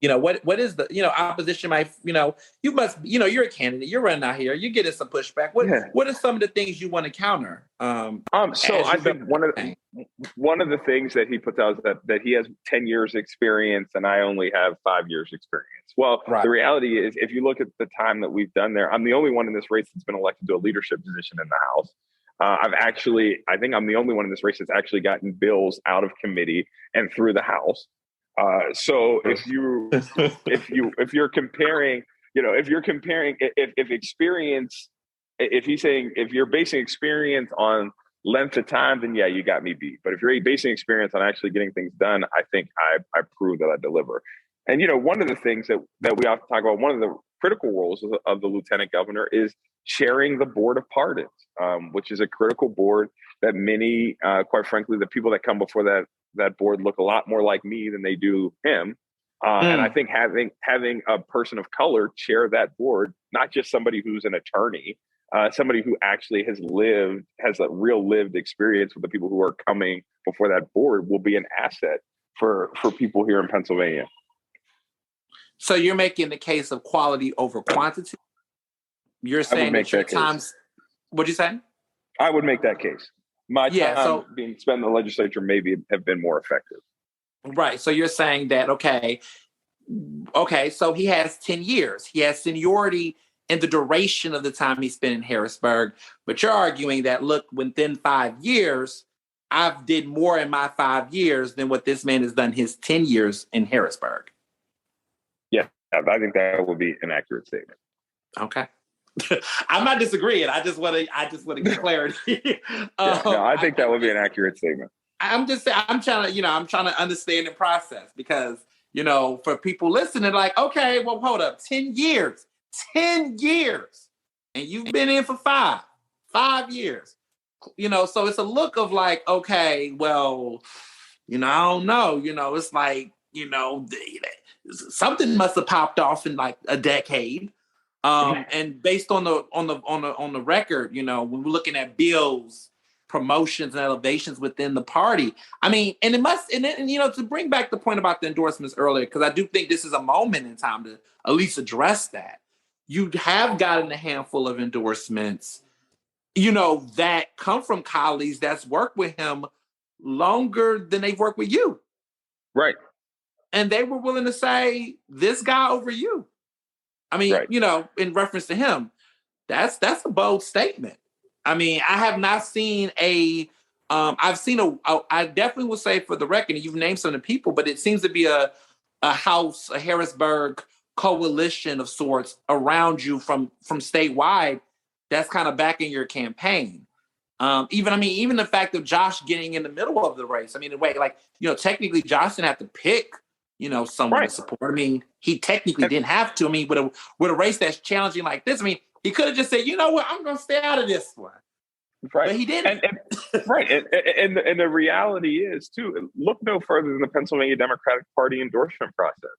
[SPEAKER 2] what is the, opposition might, you must, you're a candidate, you're running out here, you're getting some pushback. What are some of the things you want to counter?
[SPEAKER 3] So I think one of the things that he puts out is that he has 10 years experience and I only have 5 years experience. Well, right. The reality is, if you look at the time that we've done there, I'm the only one in this race that's been elected to a leadership position in the House. I think I'm the only one in this race that's actually gotten bills out of committee and through the House. So if you're comparing, if experience, if he's saying, if you're basing experience on length of time, then yeah, you got me beat. But if you're basing experience on actually getting things done, I think I prove that I deliver. And, one of the things that we often talk about, one of the critical roles of the lieutenant governor is chairing the board of pardons, which is a critical board that many, quite frankly, the people that come before that board look a lot more like me than they do him. And I think having a person of color chair that board, not just somebody who's an attorney, somebody who actually has a real lived experience with the people who are coming before that board, will be an asset for people here in Pennsylvania.
[SPEAKER 2] So you're making the case of quality over quantity? You're saying that your times, what'd you say?
[SPEAKER 3] I would make that case. My time being spent in the legislature maybe have been more effective.
[SPEAKER 2] Right. So you're saying that, okay, so he has 10 years. He has seniority in the duration of the time he spent in Harrisburg. But you're arguing that, look, within 5 years, I've did more in my 5 years than what this man has done his 10 years in Harrisburg.
[SPEAKER 3] Yeah, I think that would be an accurate statement.
[SPEAKER 2] Okay. I'm not disagreeing. I just want to get clarity.
[SPEAKER 3] I think that would be an accurate statement.
[SPEAKER 2] I'm just saying, I'm trying to understand the process because, for people listening, like, okay, well, hold up, 10 years, and you've been in for 5 years, so it's a look of like, okay, well, I don't know, it's like, something must have popped off in like a decade. And based on the record, when we're looking at bills, promotions, and elevations within the party, I mean, and to bring back the point about the endorsements earlier, because I do think this is a moment in time to at least address that. You have gotten a handful of endorsements, that come from colleagues that's worked with him longer than they've worked with you.
[SPEAKER 3] Right.
[SPEAKER 2] And they were willing to say this guy over you. I mean, right. In reference to him, that's a bold statement. I mean, I have not seen I definitely will say for the record, you've named some of the people, but it seems to be a Harrisburg coalition of sorts around you from statewide that's kind of backing your campaign. Even the fact of Josh getting in the middle of the race. I mean, in a way, like, technically Josh didn't have to pick, someone to support. I mean, he technically didn't have to. I mean, with a race that's challenging like this, I mean, he could have just said, you know what, I'm going to stay out of this one.
[SPEAKER 3] Right.
[SPEAKER 2] But he didn't.
[SPEAKER 3] Right. And the reality is, too, look no further than the Pennsylvania Democratic Party endorsement process.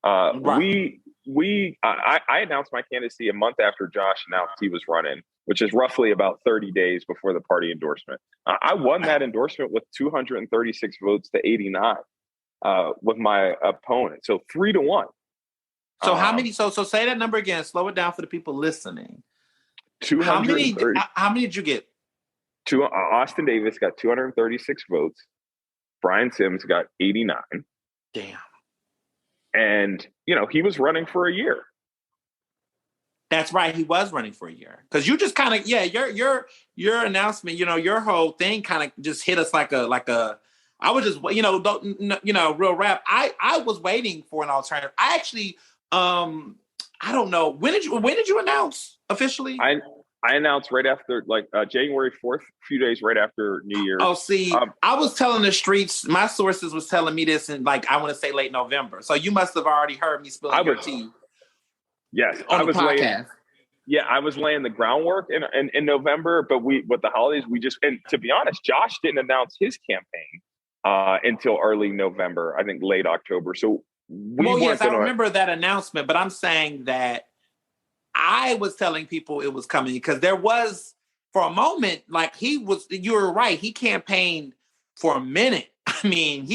[SPEAKER 3] Right. I announced my candidacy a month after Josh announced he was running, which is roughly about 30 days before the party endorsement. I won that endorsement with 236 votes to 89 with my opponent. So 3-1.
[SPEAKER 2] So how many? So say that number again. Slow it down for the people listening.
[SPEAKER 3] 230.
[SPEAKER 2] How many did you get?
[SPEAKER 3] Austin Davis got 236 votes. Brian Sims got 89.
[SPEAKER 2] Damn.
[SPEAKER 3] And he was running for a year.
[SPEAKER 2] That's right. He was running for a year because you just kind of your announcement. Your whole thing kind of just hit us like a. I was just real rap. I was waiting for an alternative. I actually I don't know when did you announce officially?
[SPEAKER 3] I announced right after January 4th, a few days right after New Year's.
[SPEAKER 2] Oh, see, I was telling the streets, my sources was telling me this in I want to say late November. So you must have already heard me spilling your tea.
[SPEAKER 3] Yes,
[SPEAKER 2] on the podcast.
[SPEAKER 3] I was laying the groundwork in November, but with the holidays, and to be honest, Josh didn't announce his campaign until early November, I think late October. So
[SPEAKER 2] Well, yes, I remember that announcement, but I'm saying that I was telling people it was coming because there was, for a moment, like you were right, he campaigned for a minute. I mean,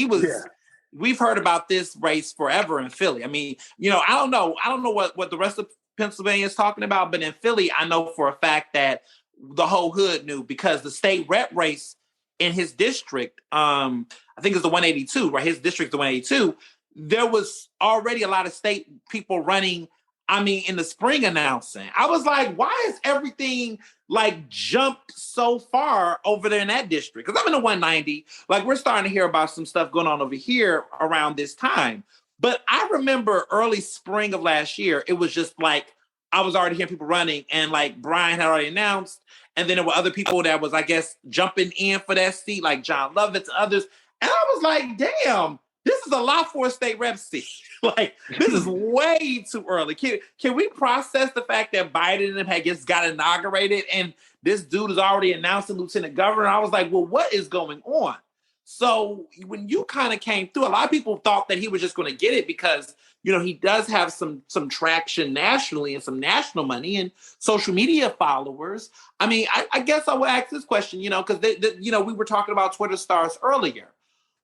[SPEAKER 2] we've heard about this race forever in Philly. I mean, I don't know what the rest of Pennsylvania is talking about, but in Philly, I know for a fact that the whole hood knew because the state rep race in his district, I think it's the 182, right? His district, the 182. There was already a lot of state people running. I mean, in the spring announcing, I was like, why is everything like jumped so far over there in that district? Because I'm in the 190. Like, we're starting to hear about some stuff going on over here around this time. But I remember early spring of last year, it was just like, I was already hearing people running, and like Brian had already announced. And then there were other people that was, I guess, jumping in for that seat, like John Lovett and others. And I was like, damn, this is a lot for a state rep seat. Like, this is way too early. Can we process the fact that Biden had just got inaugurated and this dude is already announced a lieutenant governor? I was like, well, what is going on? So when you kind of came through, a lot of people thought that he was just going to get it because, he does have some traction nationally and some national money and social media followers. I mean, I guess I would ask this question, because we were talking about Twitter stars earlier.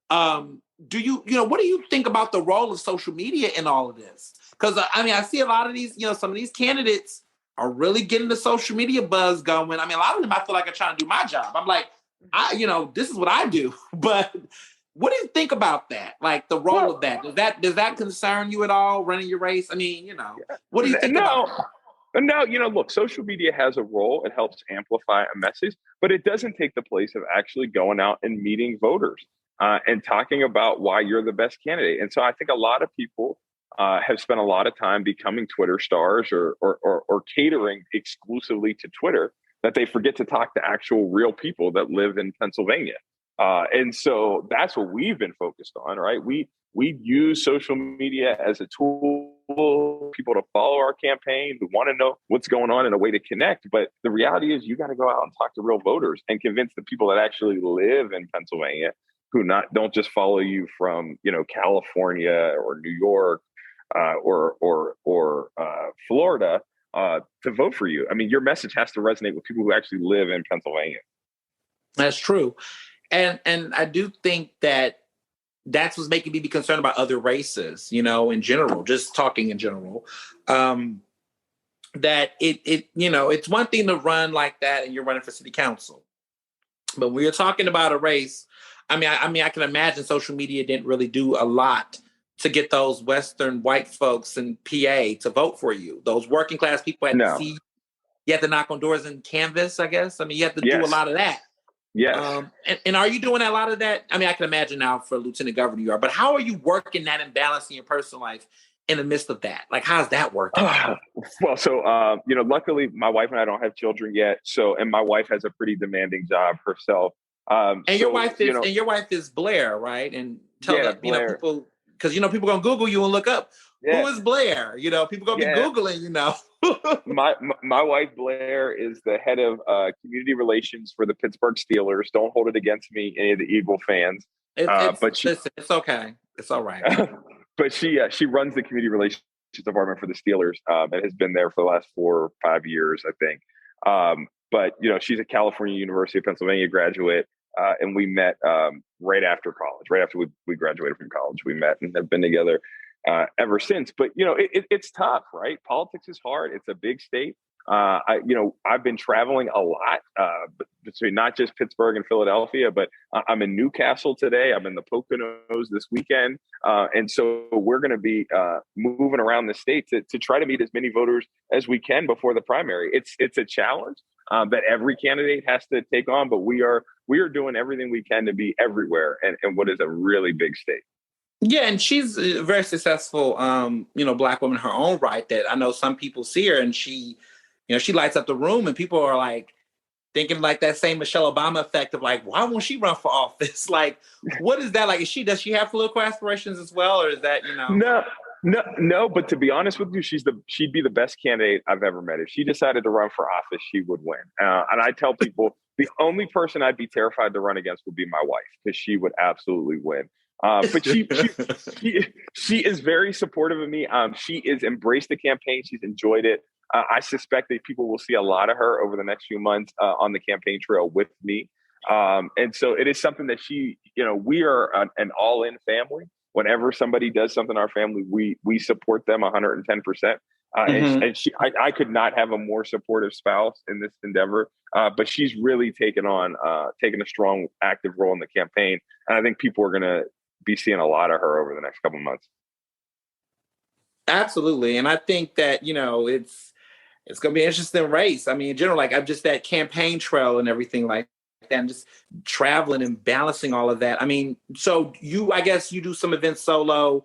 [SPEAKER 2] What do you think about the role of social media in all of this? Because I see a lot of these, some of these candidates are really getting the social media buzz going. I mean, a lot of them, I feel like are trying to do my job. I'm like, this is what I do. But what do you think about that? Like the role of that? Does that concern you at all, running your race? I mean, what do you think about that?
[SPEAKER 3] No, look, social media has a role. It helps amplify a message, but it doesn't take the place of actually going out and meeting voters and talking about why you're the best candidate. And so I think a lot of people have spent a lot of time becoming Twitter stars or catering exclusively to Twitter, that they forget to talk to actual real people that live in Pennsylvania. And so that's what we've been focused on, right? We use social media as a tool for people to follow our campaign, who want to know what's going on and a way to connect. But the reality is you got to go out and talk to real voters and convince the people that actually live in Pennsylvania, who don't just follow you from, California or New York or Florida, to vote for you. I mean, your message has to resonate with people who actually live in Pennsylvania.
[SPEAKER 2] That's true. And I do think that's what's making me be concerned about other races, in general, just talking in general. That it's one thing to run like that and you're running for city council. But when you're talking about a race, I mean, I can imagine social media didn't really do a lot to get those Western white folks in PA to vote for you. Those working class people had to see, you had to knock on doors and canvas, I guess. I mean, you have to do a lot of that.
[SPEAKER 3] Yes.
[SPEAKER 2] And are you doing a lot of that? I mean, I can imagine now for Lieutenant Governor you are, but how are you working that and balancing your personal life in the midst of that? Like, how's that working?
[SPEAKER 3] Well, so, luckily my wife and I don't have children yet. So, and my wife has a pretty demanding job herself.
[SPEAKER 2] Your wife is Blair, right? And tell that,
[SPEAKER 3] Blair.
[SPEAKER 2] People, because, people going to Google you and look up, who is Blair? People going to be Googling,
[SPEAKER 3] My wife, Blair, is the head of community relations for the Pittsburgh Steelers. Don't hold it against me, any of the Eagle fans.
[SPEAKER 2] It's okay. It's all right.
[SPEAKER 3] But she runs the community relations department for the Steelers and has been there for the last 4 or 5 years, I think. But, she's a California University of Pennsylvania graduate. And we met right after college, right after we graduated from college. We met and have been together ever since. But, it's tough, right? Politics is hard. It's a big state. I've been traveling a lot between not just Pittsburgh and Philadelphia, but I'm in Newcastle today. I'm in the Poconos this weekend. And so we're going to be moving around the state to try to meet as many voters as we can before the primary. It's a challenge that every candidate has to take on, but we are doing everything we can to be everywhere and what is a really big state.
[SPEAKER 2] Yeah, and she's a very successful, Black woman in her own right. That I know some people see her and she lights up the room, and people are like thinking like that same Michelle Obama effect of like, why won't she run for office? Like, what is that like? Does she have political aspirations as well, or is that
[SPEAKER 3] No. But to be honest with you, she'd be the best candidate I've ever met. If she decided to run for office, she would win. And I tell people the only person I'd be terrified to run against would be my wife, because she would absolutely win. But she is very supportive of me. She has embraced the campaign. She's enjoyed it. I suspect that people will see a lot of her over the next few months on the campaign trail with me. And so it is something that we are an all-in family. Whenever somebody does something in our family, we support them 110%. I could not have a more supportive spouse in this endeavor. But she's really taken a strong, active role in the campaign. And I think people are going to be seeing a lot of her over the next couple of months.
[SPEAKER 2] Absolutely. And I think that, it's going to be an interesting race. I mean, in general, I'm just that campaign trail and everything like that, and just traveling and balancing all of that. I mean, so I guess you do some events solo.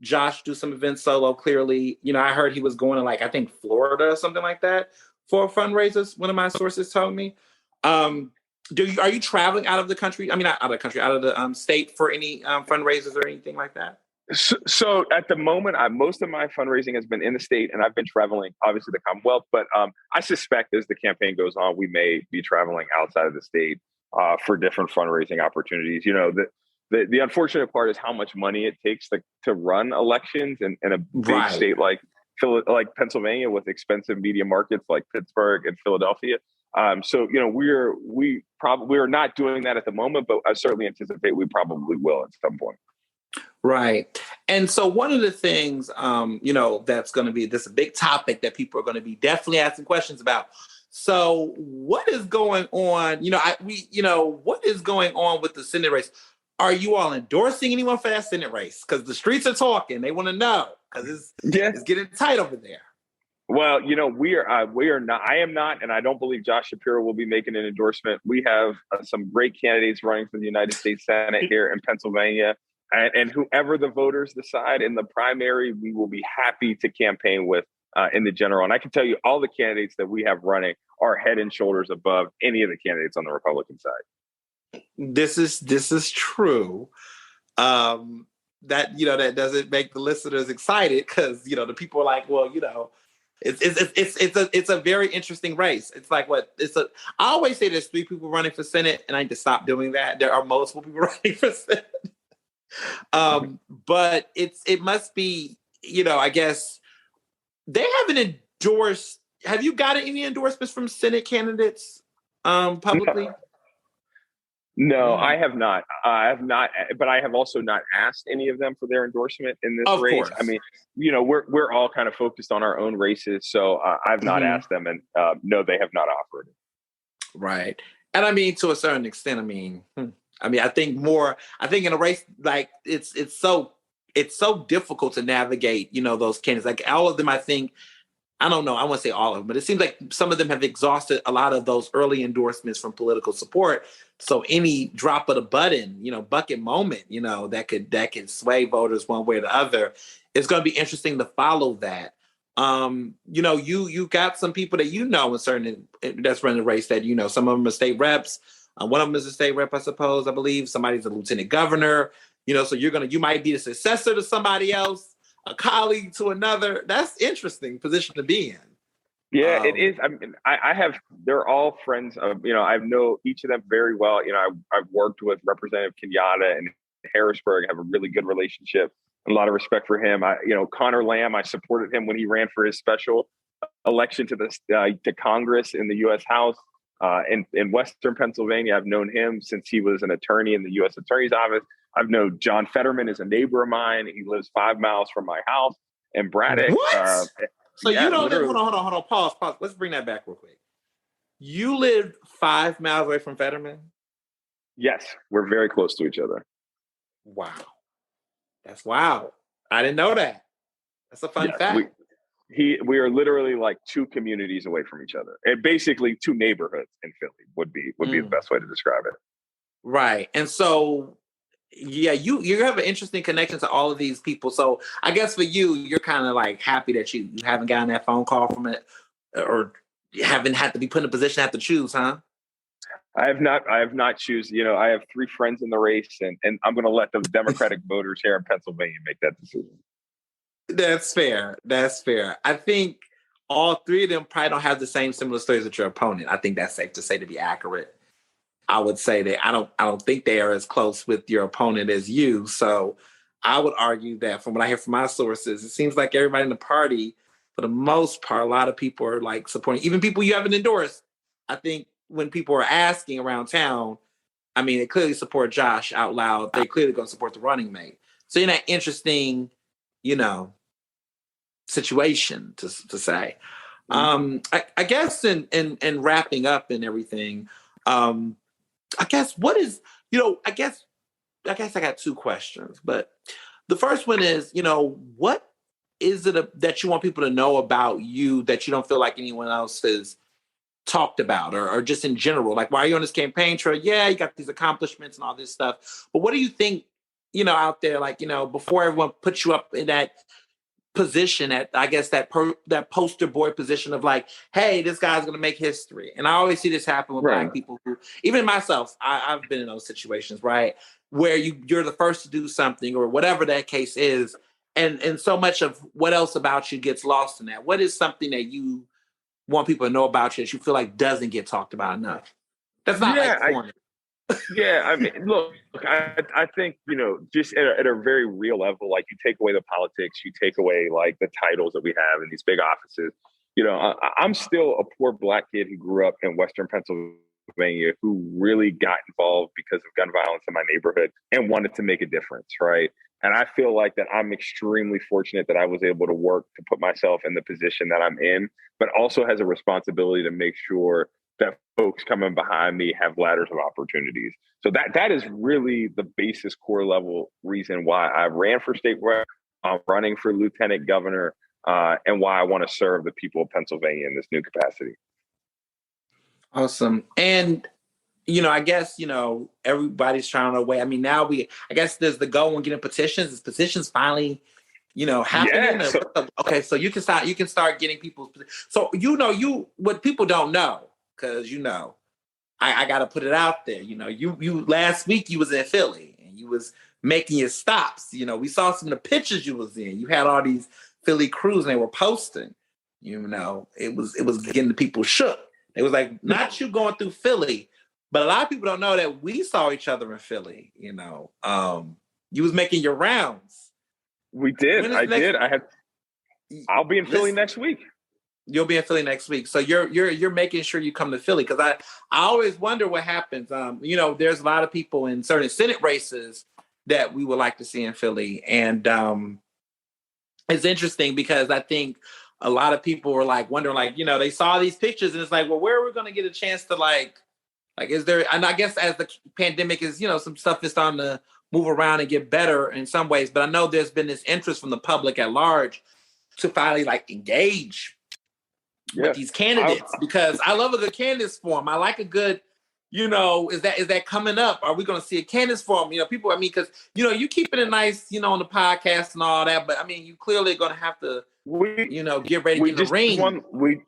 [SPEAKER 2] Josh do some events solo, clearly. I heard he was going to I think Florida or something like that for fundraisers. One of my sources told me. Are you traveling out of the country? I mean, not out of the country, out of the state for any fundraisers or anything like that?
[SPEAKER 3] So at the moment, most of my fundraising has been in the state, and I've been traveling, obviously, the Commonwealth. But I suspect as the campaign goes on, we may be traveling outside of the state for different fundraising opportunities. The unfortunate part is how much money it takes to run elections in a big state like Pennsylvania with expensive media markets like Pittsburgh and Philadelphia. So we're not doing that at the moment, but I certainly anticipate we probably will at some point.
[SPEAKER 2] Right. And so one of the things, that's going to be this big topic that people are going to be definitely asking questions about. So what is going on? What is going on with the Senate race? Are you all endorsing anyone for that Senate race? Because the streets are talking. They want to know because it's getting tight over there.
[SPEAKER 3] Well, we are not. I am not, and I don't believe Josh Shapiro will be making an endorsement. We have some great candidates running for the United States Senate here in Pennsylvania. And whoever the voters decide in the primary, we will be happy to campaign with in the general. And I can tell you all the candidates that we have running are head and shoulders above any of the candidates on the Republican side.
[SPEAKER 2] This is true. That doesn't make the listeners excited because, the people are like, well, it's a very interesting race. It's I always say there's 3 people running for Senate, and I need to stop doing that. There are multiple people running for Senate. But it must be, I guess they haven't endorsed. Have you gotten any endorsements from Senate candidates publicly?
[SPEAKER 3] No, I have not. I have not, but I have also not asked any of them for their endorsement in this race.
[SPEAKER 2] Course.
[SPEAKER 3] I mean, we're all kind of focused on our own races, so I've not asked them, and no, they have not offered.
[SPEAKER 2] Right, and I mean to a certain extent. I think in a race it's so difficult to navigate, those candidates. All of them, I think, I don't know, I won't say all of them, but it seems like some of them have exhausted a lot of those early endorsements from political support. So any drop of the button, bucket moment, that could sway voters one way or the other. It's going to be interesting to follow that. You got some people that that's running the race that, some of them are state reps. One of them is a state rep, I believe. Somebody's a lieutenant governor, so you might be the successor to somebody else, a colleague to another. That's interesting position to be in.
[SPEAKER 3] Yeah, it is. They're all friends of, I know each of them very well. I've worked with Representative Kenyatta in Harrisburg, have a really good relationship, and a lot of respect for him. Connor Lamb, I supported him when he ran for his special election to Congress in the U.S. House. In Western Pennsylvania, I've known him since he was an attorney in the U.S. Attorney's Office. I've known John Fetterman is a neighbor of mine. He lives 5 miles from my house in Braddock.
[SPEAKER 2] What? So you don't live, hold on, pause. Let's bring that back real quick. You lived 5 miles away from Fetterman?
[SPEAKER 3] Yes, we're very close to each other.
[SPEAKER 2] Wow. That's wow. I didn't know that. That's a fun fact.
[SPEAKER 3] We are literally 2 communities away from each other. And basically 2 neighborhoods in Philly would be the best way to describe it.
[SPEAKER 2] Right. And so, yeah, you have an interesting connection to all of these people. So I guess for you're kind of happy that you haven't gotten that phone call from it, or you haven't had to be put in a position to have to choose, huh?
[SPEAKER 3] I have not choose. I have 3 friends in the race, and I'm going to let the Democratic voters here in Pennsylvania make that decision.
[SPEAKER 2] That's fair. I think all 3 of them probably don't have the same similar stories as your opponent. I think that's safe to say, to be accurate. I would say that I don't think they are as close with your opponent as you. So I would argue that from what I hear from my sources, it seems like everybody in the party, for the most part, a lot of people are like supporting, even people you haven't endorsed. I think when people are asking around town, I mean, they clearly support Josh out loud. They clearly going to support the running mate. So in that interesting, you know, situation to say. I guess in wrapping up and everything, I guess what is, I got two questions, but the first one is, what is it that you want people to know about you that you don't feel like anyone else has talked about, or just in general? Like, why are you on this campaign trail? Yeah, you got these accomplishments and all this stuff, but what do you think, out there, like, before everyone puts you up in that position, at I guess that poster boy position of like, hey, this guy's gonna make history. And I always see this happen with Black people who, even myself, I've been in those situations, right? Where you're the first to do something or whatever that case is, and so much of what else about you gets lost in that. What is something that you want people to know about you that you feel like doesn't get talked about enough? That's not like corny.
[SPEAKER 3] I mean, look, I think, just at a very real level, like, you take away the politics, you take away like the titles that we have in these big offices. I'm still a poor Black kid who grew up in Western Pennsylvania, who really got involved because of gun violence in my neighborhood and wanted to make a difference, right? And I feel like that I'm extremely fortunate that I was able to work to put myself in the position that I'm in, but also has a responsibility to make sure that folks coming behind me have ladders of opportunities. So that is really the basis, core level reason why I ran for state rep, I'm running for lieutenant governor, and why I want to serve the people of Pennsylvania in this new capacity.
[SPEAKER 2] Awesome. And, I guess, everybody's trying to wait. I mean, now I guess there's the goal on getting petitions. Is petitions finally, happening?
[SPEAKER 3] Yeah,
[SPEAKER 2] okay, so you can start getting people's. So, what people don't know, because, I got to put it out there. You last week you was in Philly and you was making your stops. We saw some of the pictures you was in. You had all these Philly crews and they were posting. It was getting the people shook. It was like, not you going through Philly, but a lot of people don't know that we saw each other in Philly. You was making your rounds.
[SPEAKER 3] We did. I did. I'll be in Philly next week.
[SPEAKER 2] You'll be in Philly next week. So you're making sure you come to Philly, because I always wonder what happens. There's a lot of people in certain Senate races that we would like to see in Philly. And it's interesting because I think a lot of people were like wondering, like, they saw these pictures and it's like, well, where are we going to get a chance to like, is there, and I guess as the pandemic is, some stuff is starting to move around and get better in some ways, but I know there's been this interest from the public at large to finally like engage with these candidates, because I love a good candidates forum. I like a good, is that coming up? Are we going to see a candidates forum? People, because, you keeping it nice, on the podcast and all that, but I mean, you clearly going to have to, get ready to get in the ring.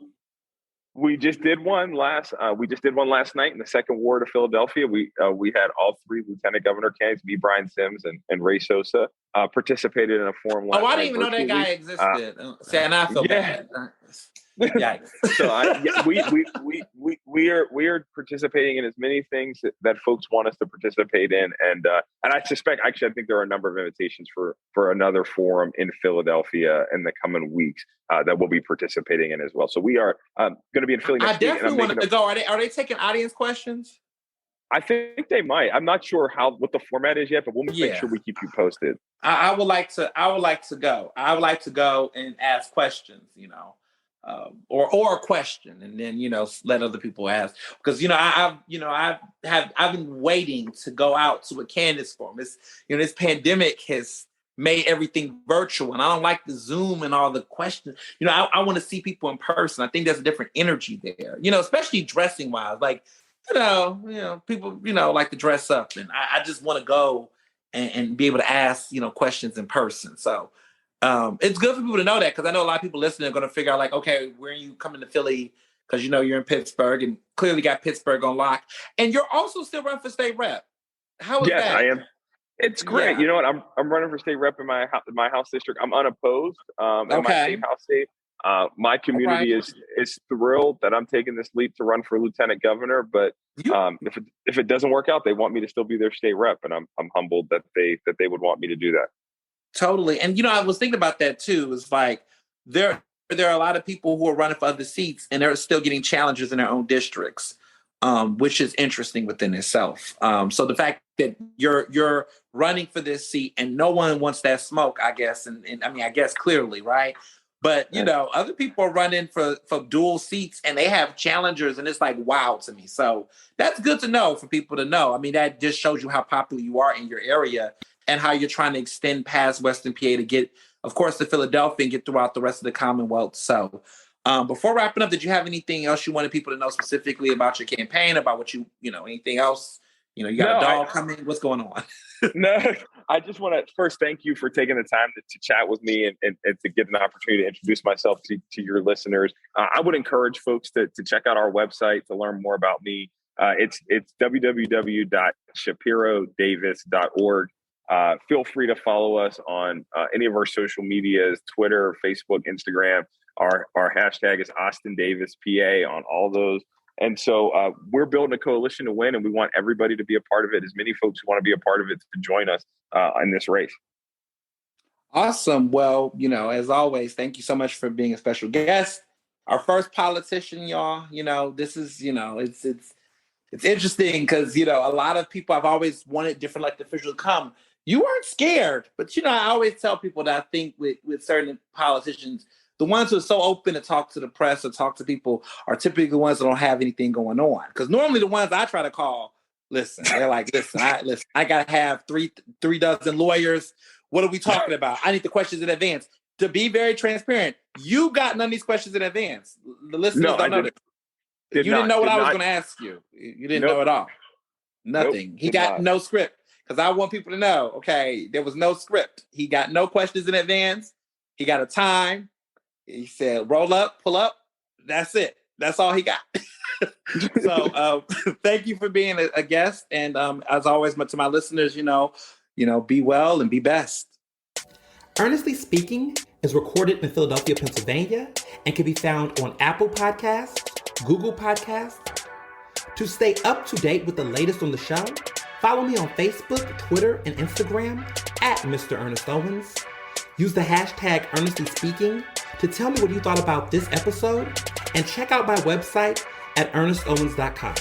[SPEAKER 3] We just did one last night in the second ward of Philadelphia. We had all three lieutenant governor candidates, me, Brian Sims, and Ray Sosa, participated in a forum last night.
[SPEAKER 2] Oh, I didn't even know that guy existed. And I feel bad. Yikes.
[SPEAKER 3] So we are participating in as many things that folks want us to participate in, and I suspect, actually, I think there are a number of invitations for another forum in Philadelphia in the coming weeks that we'll be participating in as well. So we are going to be in Philly next week. I
[SPEAKER 2] definitely want to go. Are they taking audience questions?
[SPEAKER 3] I think they might. I'm not sure what the format is yet, but we'll make sure we keep you posted.
[SPEAKER 2] I would like to go. I would like to go and ask questions. Or a question, and then let other people ask, because I've been waiting to go out to a candidates forum. This pandemic has made everything virtual, and I don't like the Zoom and all the questions. I want to see people in person. I think there's a different energy there. Especially dressing wise, like people like to dress up, and I just want to go and be able to ask questions in person. So. It's good for people to know that, because I know a lot of people listening are going to figure out, like, okay, where are you coming to Philly? Because you're in Pittsburgh and clearly got Pittsburgh on lock. And you're also still running for state rep. How is that?
[SPEAKER 3] Yes, I am. It's great. Yeah. You know what? I'm running for state rep in my house district. I'm unopposed in my state house state. My community is thrilled that I'm taking this leap to run for lieutenant governor, but if it doesn't work out, they want me to still be their state rep, and I'm humbled that they would want me to do that.
[SPEAKER 2] Totally. And I was thinking about that too. It's like there are a lot of people who are running for other seats and they're still getting challenges in their own districts, which is interesting within itself. So the fact that you're running for this seat and no one wants that smoke, I guess, and I mean, I guess clearly, right? But other people are running for dual seats and they have challengers, and it's like wow to me. So that's good to know for people to know. I mean, that just shows you how popular you are in your area and how you're trying to extend past Western PA to get, of course, to Philadelphia and get throughout the rest of the Commonwealth. So before wrapping up, did you have anything else you wanted people to know specifically about your campaign, about what anything else? You got a dog coming? What's going on?
[SPEAKER 3] No, I just want to first thank you for taking the time to chat with me and to get an opportunity to introduce myself to your listeners. I would encourage folks to check out our website to learn more about me. It's www.shapirodavis.org. Feel free to follow us on any of our social medias, Twitter, Facebook, Instagram. Our hashtag is Austin Davis PA on all those. And so we're building a coalition to win, and we want everybody to be a part of it. As many folks who want to be a part of it to join us in this race.
[SPEAKER 2] Awesome. Well, as always, thank you so much for being a special guest. Our first politician, y'all. This is, it's interesting because, a lot of people I've always wanted different elected officials to come. You weren't scared, but, I always tell people that I think with certain politicians, the ones who are so open to talk to the press or talk to people are typically the ones that don't have anything going on. Because normally the ones I try to call, they're like, I got to have three dozen lawyers. What are we talking about? I need the questions in advance. To be very transparent, you got none of these questions in advance. The listeners don't know this. You didn't know what I was going to ask you. You didn't know at all. Nothing.
[SPEAKER 3] Nope,
[SPEAKER 2] he got no script. Because I want people to know, okay, there was no script. He got no questions in advance. He got a time. He said, roll up, pull up. That's it. That's all he got. So thank you for being a guest. And as always, to my listeners, be well and be best.
[SPEAKER 1] Ernestly Speaking is recorded in Philadelphia, Pennsylvania, and can be found on Apple Podcasts, Google Podcasts. To stay up to date with the latest on the show, follow me on Facebook, Twitter, and Instagram at Mr. Ernest Owens. Use the hashtag Ernestly Speaking to tell me what you thought about this episode, and check out my website at ernestowens.com.